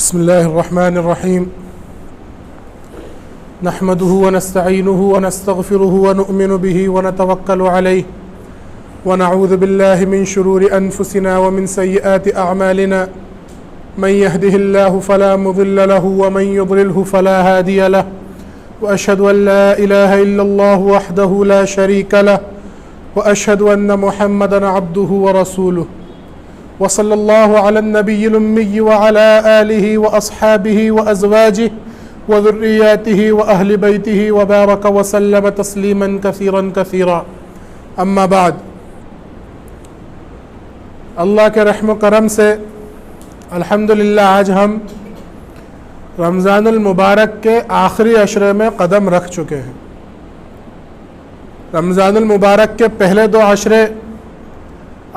بسم الله الرحمن الرحيم نحمده ونستعينه ونستغفره ونؤمن به ونتوكل عليه ونعوذ بالله من شرور أنفسنا ومن سيئات أعمالنا من يهده الله فلا مضل له ومن يضلله فلا هادي له وأشهد أن لا إله إلا الله وحده لا شريك له وأشهد أن محمدا عبده ورسوله وصلى الله على النبي الأمي وعلى آله وأصحابه وأزواجه وذرياته وأهل بيته وبارك وسلم تسليما كثيرا كثيرا أما بعد اللہ کے رحم و کرم سے الحمدللہ آج ہم رمضان المبارک کے آخری عشرے میں قدم رکھ چکے ہیں۔ رمضان المبارک کے پہلے دو عشرے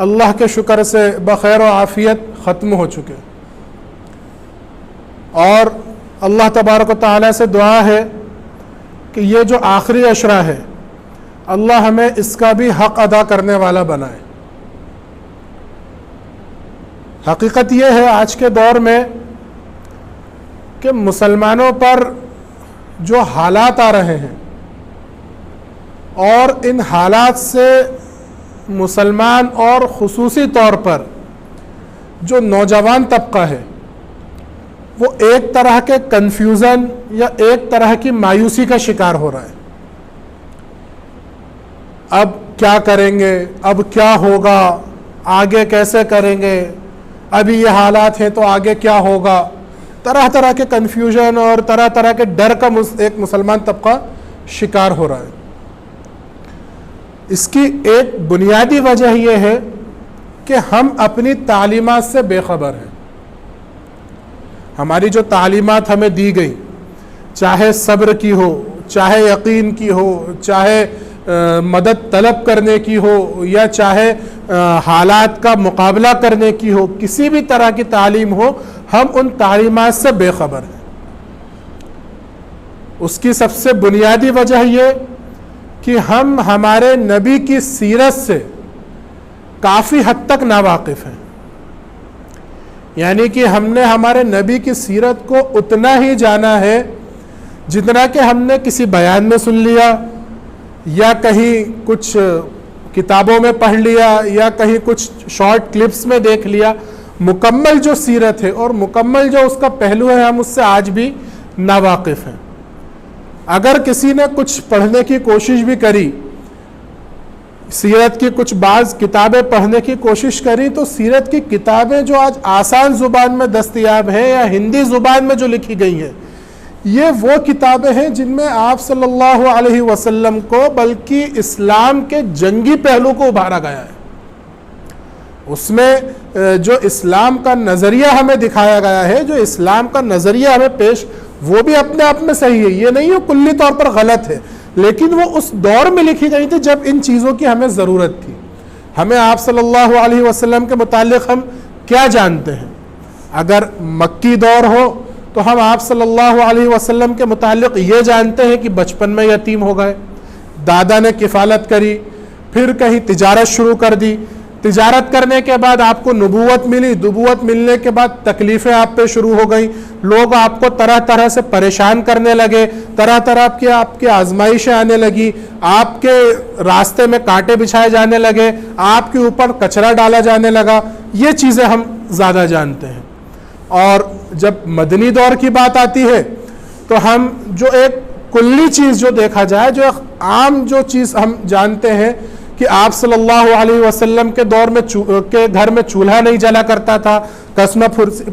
اللہ کے شکر سے بخیر و عافیت ختم ہو چکے، اور اللہ تبارک و تعالیٰ سے دعا ہے کہ یہ جو آخری عشرہ ہے اللہ ہمیں اس کا بھی حق ادا کرنے والا بنائے۔ حقیقت یہ ہے آج کے دور میں کہ مسلمانوں پر جو حالات آ رہے ہیں اور ان حالات سے مسلمان اور خصوصی طور پر جو نوجوان طبقہ ہے وہ ایک طرح کے کنفیوژن یا ایک طرح کی مایوسی کا شکار ہو رہا ہے۔ اب کیا کریں گے، اب کیا ہوگا، آگے کیسے کریں گے، ابھی یہ حالات ہیں تو آگے کیا ہوگا، طرح طرح کے کنفیوژن اور طرح طرح کے ڈر کا ایک مسلمان طبقہ شکار ہو رہا ہے۔ اس کی ایک بنیادی وجہ یہ ہے کہ ہم اپنی تعلیمات سے بے خبر ہیں۔ ہماری جو تعلیمات ہمیں دی گئی، چاہے صبر کی ہو، چاہے یقین کی ہو، چاہے مدد طلب کرنے کی ہو، یا چاہے حالات کا مقابلہ کرنے کی ہو، کسی بھی طرح کی تعلیم ہو، ہم ان تعلیمات سے بے خبر ہیں۔ اس کی سب سے بنیادی وجہ یہ کہ ہم ہمارے نبی کی سیرت سے کافی حد تک ناواقف ہیں، یعنی کہ ہم نے ہمارے نبی کی سیرت کو اتنا ہی جانا ہے جتنا کہ ہم نے کسی بیان میں سن لیا، یا کہیں کچھ کتابوں میں پڑھ لیا، یا کہیں کچھ شارٹ کلپس میں دیکھ لیا۔ مکمل جو سیرت ہے اور مکمل جو اس کا پہلو ہے ہم اس سے آج بھی ناواقف ہیں۔ اگر کسی نے کچھ پڑھنے کی کوشش بھی کری، سیرت کی کچھ بعض کتابیں پڑھنے کی کوشش کری، تو سیرت کی کتابیں جو آج آسان زبان میں دستیاب ہیں یا ہندی زبان میں جو لکھی گئی ہیں، یہ وہ کتابیں ہیں جن میں آپ صلی اللہ علیہ وسلم کو بلکہ اسلام کے جنگی پہلو کو ابھارا گیا ہے۔ اس میں جو اسلام کا نظریہ ہمیں دکھایا گیا ہے، جو اسلام کا نظریہ ہمیں پیش، وہ بھی اپنے آپ میں صحیح ہے، یہ نہیں ہے کلی طور پر غلط ہے، لیکن وہ اس دور میں لکھی گئی تھی جب ان چیزوں کی ہمیں ضرورت تھی۔ ہمیں آپ صلی اللہ علیہ وسلم کے متعلق ہم کیا جانتے ہیں؟ اگر مکی دور ہو تو ہم آپ صلی اللہ علیہ وسلم کے متعلق یہ جانتے ہیں کہ بچپن میں یتیم ہو گئے، دادا نے کفالت کری، پھر کہیں تجارت شروع کر دی، تجارت کرنے کے بعد آپ کو نبوت ملی، نبوت ملنے کے بعد تکلیفیں آپ پہ شروع ہو گئیں، لوگ آپ کو طرح طرح سے پریشان کرنے لگے، طرح طرح کی آپ کے آزمائشیں آنے لگی، آپ کے راستے میں کانٹے بچھائے جانے لگے، آپ کے اوپر کچرا ڈالا جانے لگا۔ یہ چیزیں ہم زیادہ جانتے ہیں۔ اور جب مدنی دور کی بات آتی ہے تو ہم جو ایک کلی چیز جو دیکھا جائے، جو ایک عام جو چیز ہم جانتے ہیں کہ آپ صلی اللہ علیہ وسلم کے دور میں کے گھر میں چولہا نہیں جلا کرتا تھا، قسمہ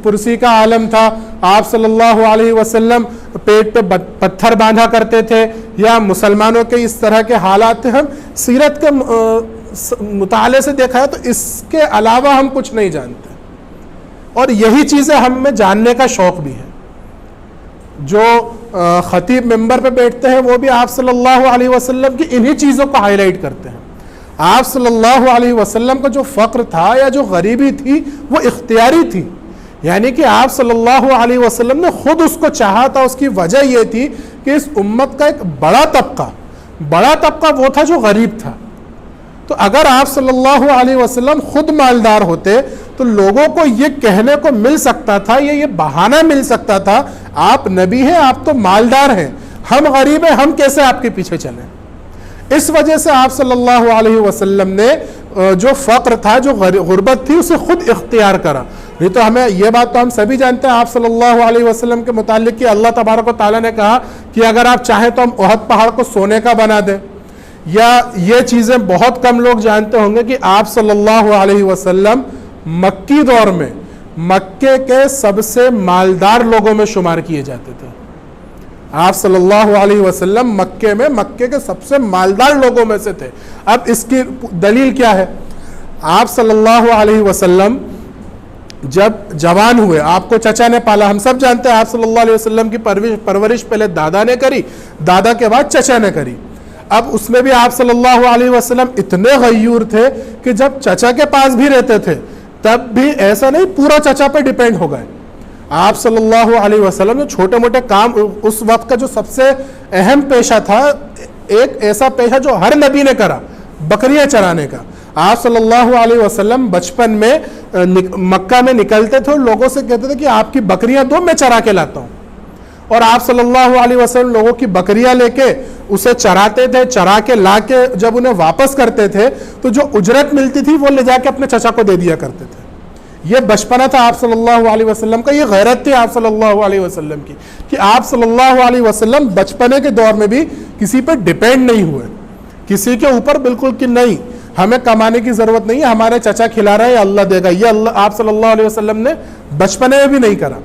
پرسی کا عالم تھا، آپ صلی اللہ علیہ وسلم پیٹ پہ پتھر باندھا کرتے تھے، یا مسلمانوں کے اس طرح کے حالات تھے۔ ہم سیرت کے مطالعے سے دیکھا ہے تو اس کے علاوہ ہم کچھ نہیں جانتے، اور یہی چیزیں ہم میں جاننے کا شوق بھی ہے۔ جو خطیب ممبر پہ بیٹھتے ہیں وہ بھی آپ صلی اللہ علیہ وسلم کی انہی چیزوں کو ہائی لائٹ کرتے ہیں۔ آپ صلی اللہ علیہ وسلم کا جو فقر تھا یا جو غریبی تھی وہ اختیاری تھی، یعنی کہ آپ صلی اللہ علیہ وسلم نے خود اس کو چاہا تھا۔ اس کی وجہ یہ تھی کہ اس امت کا ایک بڑا طبقہ وہ تھا جو غریب تھا، تو تو اگر آپ صلی اللہ علیہ وسلم خود مالدار ہوتے تو لوگوں کو یہ کہنے کو مل سکتا تھا، یہ بہانہ مل سکتا تھا، آپ نبی ہیں، آپ تو مالدار ہیں، ہم غریب ہیں، ہم کیسے آپ کے پیچھے چلیں؟ اس وجہ سے آپ صلی اللہ علیہ وسلم نے جو فقر تھا، جو غربت تھی، اسے خود اختیار کرا. نہیں تو ہمیں یہ بات تو ہم سبھی جانتے ہیں آپ صلی اللہ علیہ وسلم کے متعلق کہ اللہ تبارک و تعالیٰ نے کہا کہ اگر آپ چاہیں تو ہم احد پہاڑ کو سونے کا بنا دیں. یا یہ چیزیں بہت کم لوگ جانتے ہوں گے کہ آپ صلی اللہ علیہ وسلم مکی دور میں مکے کے سب سے مالدار لوگوں میں شمار کیے جاتے تھے. آپ صلی اللہ علیہ وسلم مکے کے سب سے مالدار لوگوں میں سے تھے. اب اس کی دلیل کیا ہے؟ آپ صلی اللہ علیہ وسلم جب جوان ہوئے، آپ کو چچا نے پالا. ہم سب جانتے ہیں آپ صلی اللہ علیہ وسلم کی پرورش پہلے دادا نے کری، دادا کے بعد چچا نے کری. اب اس میں بھی آپ صلی اللہ علیہ وسلم اتنے غیور تھے کہ جب چچا کے پاس بھی رہتے تھے تب بھی ایسا نہیں پورا چچا پہ ڈیپینڈ ہو گئے. آپ صلی اللہ علیہ وسلم جو چھوٹے موٹے کام، اس وقت کا جو سب سے اہم پیشہ تھا، ایک ایسا پیشہ جو ہر نبی نے کرا، بکریاں چرانے کا. آپ صلی اللہ علیہ وسلم بچپن میں مکہ میں نکلتے تھے اور لوگوں سے کہتے تھے کہ آپ کی بکریاں دو، میں چرا کے لاتا ہوں. اور آپ صلی اللہ علیہ وسلم لوگوں کی بکریاں لے کے اسے چراتے تھے، چرا کے لا کے جب انہیں واپس کرتے تھے تو جو اجرت ملتی تھی وہ لے جا کے اپنے چچا کو دے دیا کرتے تھے. یہ بچپنا تھا آپ صلی اللہ علیہ وسلم کا، یہ غیرت تھی آپ صلی اللہ علیہ وسلم کی کہ آپ صلی اللہ علیہ وسلم بچپنے کے دور میں بھی کسی پہ ڈیپینڈ نہیں ہوئے، کسی کے اوپر بالکل کہ نہیں ہمیں کمانے کی ضرورت نہیں ہے، ہمارے چچا کھلا رہا ہے، اللہ دے گا. یہ آپ صلی اللہ علیہ وسلم نے بچپنے میں بھی نہیں کرا.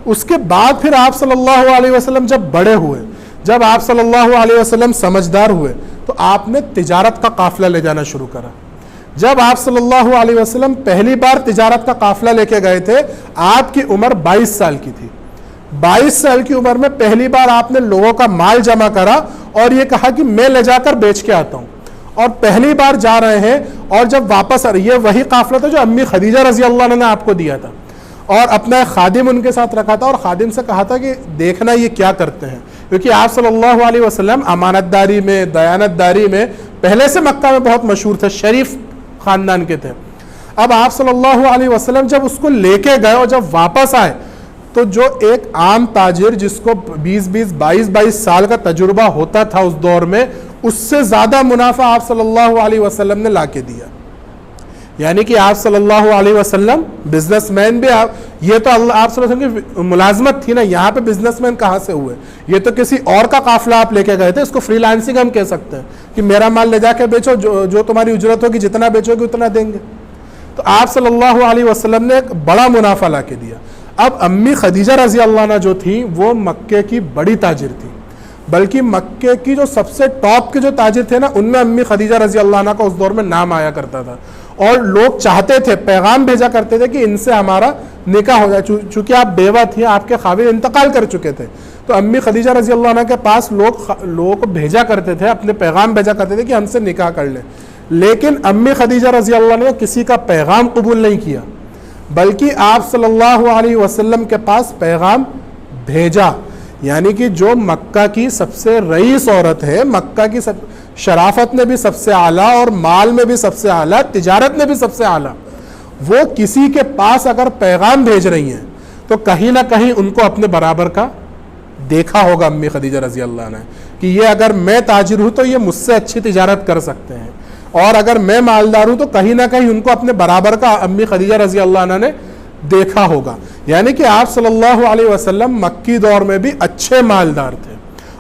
اس کے بعد پھر آپ صلی اللہ علیہ وسلم جب بڑے ہوئے، جب آپ صلی اللہ علیہ وسلم سمجھدار ہوئے تو آپ نے تجارت کا قافلہ لے جانا شروع کرا. جب آپ صلی اللہ علیہ وسلم پہلی بار تجارت کا قافلہ لے کے گئے تھے، آپ کی عمر 22 سال کی تھی. 22 سال کی عمر میں پہلی بار آپ نے لوگوں کا مال جمع کرا اور یہ کہا کہ میں لے جا کر بیچ کے آتا ہوں. اور پہلی بار جا رہے ہیں اور جب واپس آ رہے، یہ وہی قافلہ تھا جو امی خدیجہ رضی اللہ عنہ نے آپ کو دیا تھا، اور اپنا ایک خادم ان کے ساتھ رکھا تھا اور خادم سے کہا تھا کہ دیکھنا یہ کیا کرتے ہیں، کیونکہ آپ صلی اللہ علیہ وسلم امانت داری میں، دیانت داری میں پہلے سے مکہ میں بہت مشہور تھے، شریف خاندان کے تھے. اب آپ صلی اللہ علیہ وسلم جب اس کو لے کے گئے اور جب واپس آئے تو جو ایک عام تاجر جس کو 22 سال کا تجربہ ہوتا تھا اس دور میں، اس سے زیادہ منافع آپ صلی اللہ علیہ وسلم نے لا کے دیا. یعنی کہ آپ صلی اللہ علیہ وسلم بزنس مین بھی، یہ تو آپ صلی اللہ علیہ وسلم کی ملازمت تھی نا، یہاں پہ بزنس مین کہاں سے ہوئے؟ یہ تو کسی اور کا قافلہ آپ لے کے گئے تھے. اس کو فری لانسنگ ہم کہہ سکتے ہیں کہ میرا مال لے جا کے بیچو، جو تمہاری اجرت ہوگی جتنا بیچو گے اتنا دیں گے. تو آپ صلی اللہ علیہ وسلم نے ایک بڑا منافع لا کے دیا. اب امی خدیجہ رضی اللہ عنہ جو تھی وہ مکے کی بڑی تاجر تھی، بلکہ مکے کی جو سب سے ٹاپ کے جو تاجر تھے نا، ان میں امی خدیجہ رضی اللہ عنہ کا اس دور میں نام آیا کرتا تھا. اور لوگ چاہتے تھے، پیغام بھیجا کرتے تھے کہ ان سے ہمارا نکاح ہو جائے، چونکہ آپ بیوہ تھیں، آپ کے خاوند انتقال کر چکے تھے. تو امی خدیجہ رضی اللہ عنہ کے پاس لوگوں کو بھیجا کرتے تھے، اپنے پیغام بھیجا کرتے تھے کہ ہم سے نکاح کر لیں. لیکن امی خدیجہ رضی اللہ عنہ نے کسی کا پیغام قبول نہیں کیا، بلکہ آپ صلی اللہ علیہ وسلم کے پاس پیغام بھیجا. یعنی کہ جو مکہ کی سب سے رئیس عورت ہے، مکہ کی شرافت میں بھی سب سے اعلیٰ اور مال میں بھی سب سے اعلیٰ، تجارت میں بھی سب سے اعلیٰ، وہ کسی کے پاس اگر پیغام بھیج رہی ہیں تو کہیں نہ کہیں ان کو اپنے برابر کا دیکھا ہوگا امی خدیجہ رضی اللہ عنہ کہ یہ اگر میں تاجر ہوں تو یہ مجھ سے اچھی تجارت کر سکتے ہیں، اور اگر میں مالدار ہوں تو کہیں نہ کہیں ان کو اپنے برابر کا امی خدیجہ رضی اللہ عنہ نے دیکھا ہوگا. یعنی کہ آپ صلی اللہ علیہ وسلم مکی دور میں بھی اچھے مالدار تھے.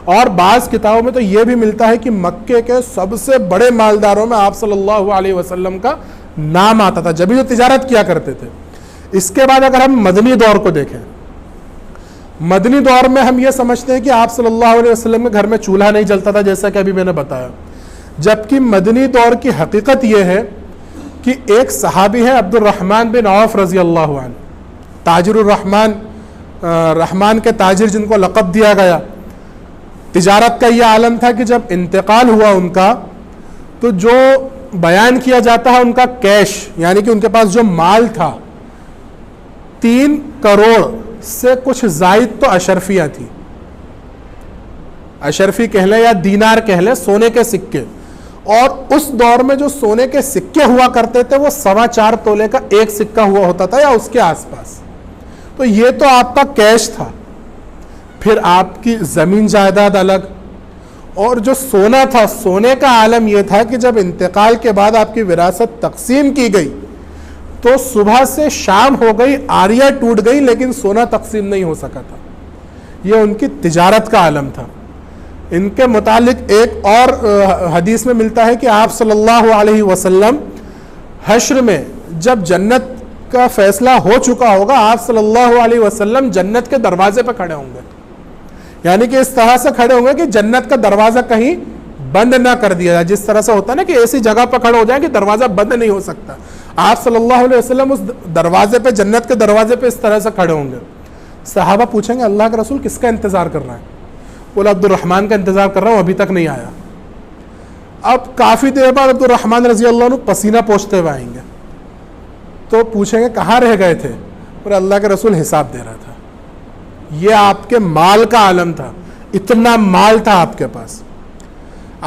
اور بعض کتابوں میں تو یہ بھی ملتا ہے کہ مکے کے سب سے بڑے مالداروں میں آپ صلی اللہ علیہ وسلم کا نام آتا تھا، جبھی جو تجارت کیا کرتے تھے. اس کے بعد اگر ہم مدنی دور کو دیکھیں، مدنی دور میں ہم یہ سمجھتے ہیں کہ آپ صلی اللہ علیہ وسلم کے گھر میں چولہا نہیں جلتا تھا، جیسا کہ ابھی میں نے بتایا. جبکہ مدنی دور کی حقیقت یہ ہے کہ ایک صحابی ہے عبد الرحمن بن عوف رضی اللہ عنہ، تاجر الرحمن، رحمان کے تاجر جن کو لقب دیا گیا. تجارت کا یہ عالم تھا کہ جب انتقال ہوا ان کا تو جو بیان کیا جاتا ہے ان کا کیش، یعنی کہ ان کے پاس جو مال تھا 3 کروڑ سے کچھ زائد تو اشرفیاں تھی، اشرفی کہہ لیں یا دینار کہہ لیں، سونے کے سکے. اور اس دور میں جو سونے کے سکے ہوا کرتے تھے وہ 4.25 تولے کا ایک سکہ ہوا ہوتا تھا یا اس کے آس پاس. تو یہ تو آپ کا کیش تھا. پھر آپ کی زمین جائیداد الگ, اور جو سونا تھا, سونے کا عالم یہ تھا کہ جب انتقال کے بعد آپ کی وراثت تقسیم کی گئی تو صبح سے شام ہو گئی, آریہ ٹوٹ گئی, لیکن سونا تقسیم نہیں ہو سکا تھا. یہ ان کی تجارت کا عالم تھا. ان کے متعلق ایک اور حدیث میں ملتا ہے کہ آپ صلی اللہ علیہ وسلم حشر میں جب جنت کا فیصلہ ہو چکا ہوگا, آپ صلی اللہ علیہ وسلم جنت کے دروازے پہ کھڑے ہوں گے. یعنی کہ اس طرح سے کھڑے ہوں گے کہ جنت کا دروازہ کہیں بند نہ کر دیا جائے. جس طرح سے ہوتا ہے نا کہ ایسی جگہ پہ کھڑے ہو جائیں کہ دروازہ بند نہیں ہو سکتا, آپ صلی اللہ علیہ وسلم اس دروازے پہ, جنت کے دروازے پہ اس طرح سے کھڑے ہوں گے. صحابہ پوچھیں گے اللہ کے رسول کس کا انتظار کر رہا ہے؟ بولا عبد الرحمن کا انتظار کر رہا ہوں, ابھی تک نہیں آیا. اب کافی دیر بعد عبد الرحمن رضی اللہ عنہ پسینہ پوچھتے ہوئے آئیں گے تو پوچھیں گے کہاں رہ گئے تھے؟ اور اللہ کے رسول حساب دے رہا تھا. یہ آپ کے مال کا عالم تھا, اتنا مال تھا آپ کے پاس.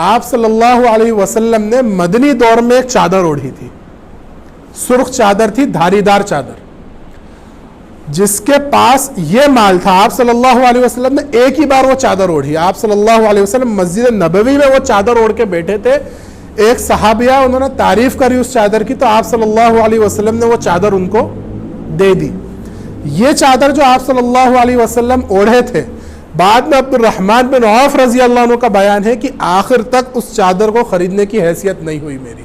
آپ صلی اللہ علیہ وسلم نے مدنی دور میں ایک چادر اوڑھی تھی, سرخ چادر تھی, دھاری دار چادر, جس کے پاس یہ مال تھا. آپ صلی اللہ علیہ وسلم نے ایک ہی بار وہ چادر اوڑھی. آپ صلی اللہ علیہ وسلم مسجد نبوی میں وہ چادر اوڑھ کے بیٹھے تھے. ایک صحابیہ انہوں نے تعریف کری اس چادر کی, تو آپ صلی اللہ علیہ وسلم نے وہ چادر ان کو دے دی. یہ چادر جو آپ صلی اللہ علیہ وسلم اوڑھے تھے, بعد میں عبد الرحمن بن عوف رضی اللہ عنہ کا بیان ہے کہ آخر تک اس چادر کو خریدنے کی حیثیت نہیں ہوئی میری.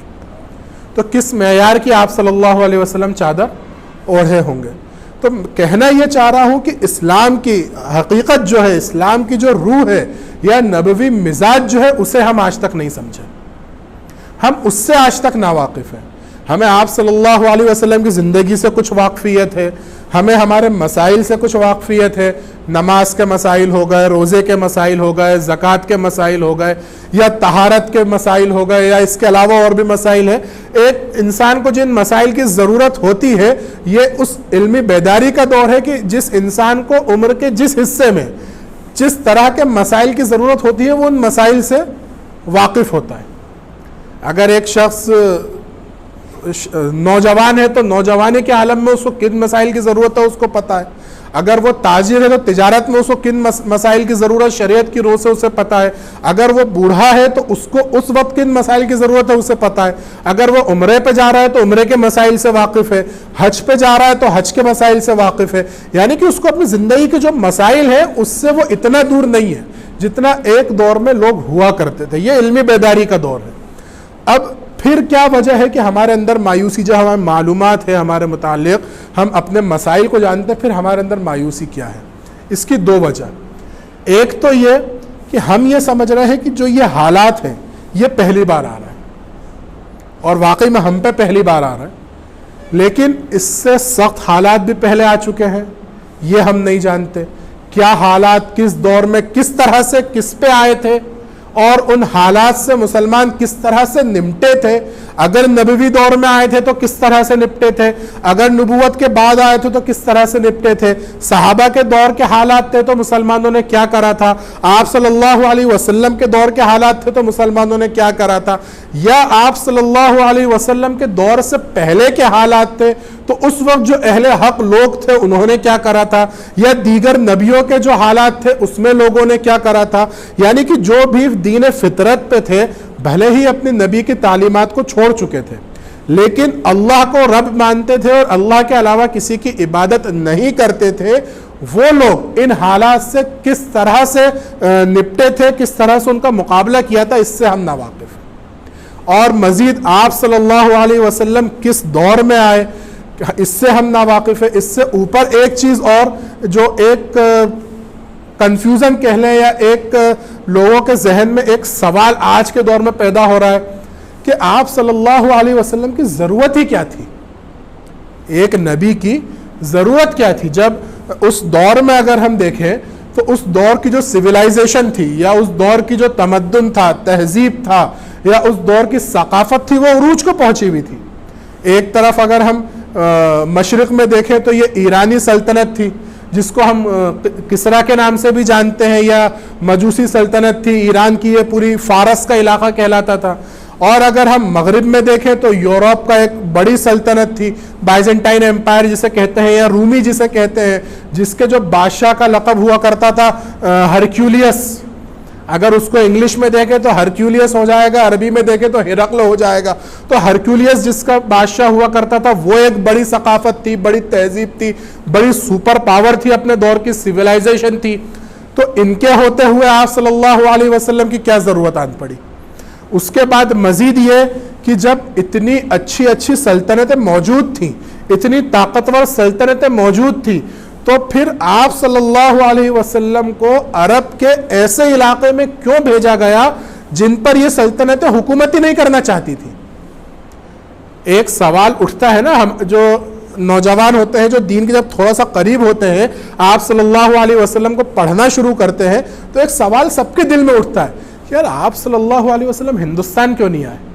تو کس معیار کی آپ صلی اللہ علیہ وسلم چادر اوڑھے ہوں گے. تو کہنا یہ چاہ رہا ہوں کہ اسلام کی حقیقت جو ہے, اسلام کی جو روح ہے یا نبوی مزاج جو ہے, اسے ہم آج تک نہیں سمجھے, ہم اس سے آج تک ناواقف ہیں. ہمیں آپ صلی اللہ علیہ وسلم کی زندگی سے کچھ واقفیت ہے, ہمیں ہمارے مسائل سے کچھ واقفیت ہے. نماز کے مسائل ہو گئے, روزے کے مسائل ہو گئے, زکوٰۃ کے مسائل ہو گئے, یا طہارت کے مسائل ہو گئے, یا اس کے علاوہ اور بھی مسائل ہیں. ایک انسان کو جن مسائل کی ضرورت ہوتی ہے, یہ اس علمی بیداری کا دور ہے کہ جس انسان کو عمر کے جس حصے میں جس طرح کے مسائل کی ضرورت ہوتی ہے وہ ان مسائل سے واقف ہوتا ہے. اگر ایک شخص نوجوان ہے تو نوجوانی کے عالم میں اس کو کن مسائل کی ضرورت ہے اس کو پتہ ہے. اگر وہ تاجر ہے تو تجارت میں اس کو کن مسائل کی ضرورت شریعت کی روح سے اسے پتہ ہے. اگر وہ بوڑھا ہے تو اس کو اس وقت کن مسائل کی ضرورت ہے اسے پتہ ہے. اگر وہ عمرے پہ جا رہا ہے تو عمرے کے مسائل سے واقف ہے. حج پہ جا رہا ہے تو حج کے مسائل سے واقف ہے. یعنی کہ اس کو اپنی زندگی کے جو مسائل ہیں اس سے وہ اتنا دور نہیں ہے جتنا ایک دور میں لوگ ہوا کرتے تھے. یہ علمی بیداری کا دور ہے. اب پھر کیا وجہ ہے کہ ہمارے اندر مایوسی, جو ہمارے معلومات ہے ہمارے متعلق, ہم اپنے مسائل کو جانتے ہیں, پھر ہمارے اندر مایوسی کیا ہے؟ اس کی دو وجہ. ایک تو یہ کہ ہم یہ سمجھ رہے ہیں کہ جو یہ حالات ہیں یہ پہلی بار آ رہا ہے, اور واقعی میں ہم پہ پہلی بار آ رہا ہے, لیکن اس سے سخت حالات بھی پہلے آ چکے ہیں. یہ ہم نہیں جانتے کیا حالات کس دور میں کس طرح سے کس پہ آئے تھے, اور ان حالات سے مسلمان کس طرح سے نمٹے تھے. اگر نبوی دور میں آئے تھے تو کس طرح سے نپٹے تھے, اگر نبوت کے بعد آئے تھے تو کس طرح سے نپٹے تھے, صحابہ کے دور کے حالات تھے تو مسلمانوں نے کیا کرا تھا, آپ صلی اللہ علیہ وسلم کے دور کے حالات تھے تو مسلمانوں نے کیا کرا تھا, یا آپ صلی اللہ علیہ وسلم کے دور سے پہلے کے حالات تھے تو اس وقت جو اہل حق لوگ تھے انہوں نے کیا کرا تھا, یا دیگر نبیوں کے جو حالات تھے اس میں لوگوں نے کیا کرا تھا. یعنی کہ جو بھی دین فطرت پہ تھے بھلے ہی اپنے نبی کی تعلیمات کو چھوڑ چکے تھے, لیکن اللہ کو رب مانتے تھے اور اللہ کے علاوہ کسی کی عبادت نہیں کرتے تھے, وہ لوگ ان حالات سے کس طرح سے نپٹے تھے, کس طرح سے ان کا مقابلہ کیا تھا, اس سے ہم ناواقف ہیں. اور مزید آپ صلی اللہ علیہ وسلم کس دور میں آئے اس سے ہم ناواقف ہیں. اس سے اوپر ایک چیز اور جو ایک کنفیوژن کہہ لیں یا ایک لوگوں کے ذہن میں ایک سوال آج کے دور میں پیدا ہو رہا ہے کہ آپ صلی اللہ علیہ وسلم کی ضرورت ہی کیا تھی, ایک نبی کی ضرورت کیا تھی. جب اس دور میں اگر ہم دیکھیں تو اس دور کی جو سویلائزیشن تھی یا اس دور کی جو تمدن تھا, تہذیب تھا, یا اس دور کی ثقافت تھی وہ عروج کو پہنچی ہوئی تھی. ایک طرف اگر ہم مشرق میں دیکھیں تو یہ ایرانی سلطنت تھی, جس کو ہم کسرا کے نام سے بھی جانتے ہیں، یا مجوسی سلطنت تھی ایران کی، یہ پوری فارس کا علاقہ کہلاتا تھا. اور اگر ہم مغرب میں دیکھیں تو یورپ کا ایک بڑی سلطنت تھی بائزنٹائن ایمپائر جسے کہتے ہیں، یا رومی جسے کہتے ہیں، جس کے جو بادشاہ کا لقب ہوا کرتا تھا ہرکیولیس. اگر اس کو انگلش میں دیکھیں تو ہرکیولیس ہو جائے گا، عربی میں دیکھیں تو ہرقل ہو جائے گا. تو ہرکیولیس جس کا بادشاہ ہوا کرتا تھا وہ ایک بڑی ثقافت تھی، بڑی تہذیب تھی، بڑی سپر پاور تھی، اپنے دور کی سویلائزیشن تھی. تو ان کے ہوتے ہوئے آپ صلی اللہ علیہ وسلم کی کیا ضرورت آن پڑی؟ اس کے بعد مزید یہ کہ جب اتنی اچھی اچھی سلطنتیں موجود تھیں، اتنی طاقتور سلطنتیں موجود تھیں، تو پھر آپ صلی اللہ علیہ وسلم کو عرب کے ایسے علاقے میں کیوں بھیجا گیا جن پر یہ سلطنتیں حکومت ہی نہیں کرنا چاہتی تھی؟ ایک سوال اٹھتا ہے نا، ہم جو نوجوان ہوتے ہیں، جو دین کے جب تھوڑا سا قریب ہوتے ہیں، آپ صلی اللہ علیہ وسلم کو پڑھنا شروع کرتے ہیں، تو ایک سوال سب کے دل میں اٹھتا ہے، یار آپ صلی اللہ علیہ وسلم ہندوستان کیوں نہیں آئے؟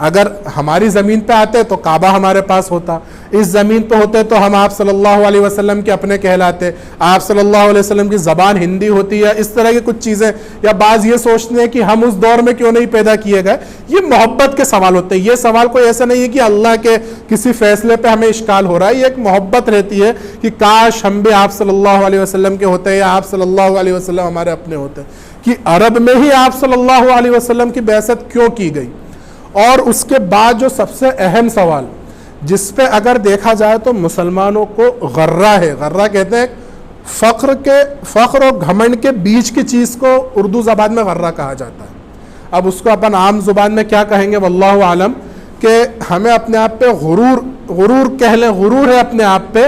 اگر ہماری زمین پہ آتے تو کعبہ ہمارے پاس ہوتا، اس زمین پہ ہوتے تو ہم آپ صلی اللہ علیہ وسلم کے اپنے کہلاتے، آپ صلی اللہ علیہ وسلم کی زبان ہندی ہوتی، یا اس طرح کی کچھ چیزیں. یا بعض یہ سوچتے ہیں کہ ہم اس دور میں کیوں نہیں پیدا کیے گئے. یہ محبت کے سوال ہوتے ہیں. یہ سوال کوئی ایسا نہیں ہے کہ اللہ کے کسی فیصلے پہ ہمیں اشکال ہو رہا ہے. یہ ایک محبت رہتی ہے کہ کاش ہم بھی آپ صلی اللہ علیہ وسلم کے ہوتے ہیں، یا آپ صلی اللہ علیہ وسلم ہمارے اپنے ہوتے. کہ عرب میں ہی آپ صلی اللہ علیہ وسلم کی بعثت کیوں کی گئی؟ اور اس کے بعد جو سب سے اہم سوال جس پہ اگر دیکھا جائے تو مسلمانوں کو غرہ ہے، غرہ کہتے ہیں فخر اور گھمنڈ کے بیچ کی چیز کو اردو زبان میں غرہ کہا جاتا ہے. اب اس کو اپن عام زبان میں کیا کہیں گے واللہ عالم، کہ ہمیں اپنے آپ پہ غرور کہہ لیں، غرور ہے اپنے آپ پہ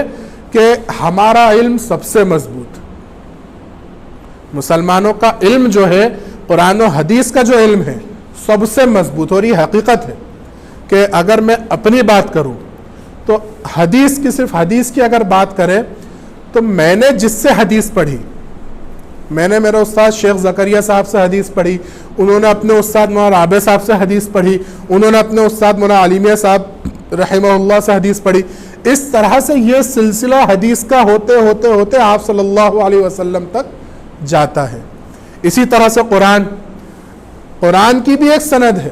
کہ ہمارا علم سب سے مضبوط. مسلمانوں کا علم جو ہے، قرآن و حدیث کا جو علم ہے سب سے مضبوط. اور یہ حقیقت ہے کہ اگر میں اپنی بات کروں تو حدیث کی، صرف حدیث کی اگر بات کریں تو میں نے جس سے حدیث پڑھی، میں نے میرے استاد شیخ زکریا صاحب سے حدیث پڑھی، انہوں نے اپنے استاد مولانا رابع صاحب سے حدیث پڑھی، انہوں نے اپنے استاد مولانا علیمیہ صاحب رحمہ اللہ سے حدیث پڑھی. اس طرح سے یہ سلسلہ حدیث کا ہوتے ہوتے ہوتے آپ صلی اللہ علیہ وسلم تک جاتا ہے. اسی طرح سے قرآن کی بھی ایک سند ہے.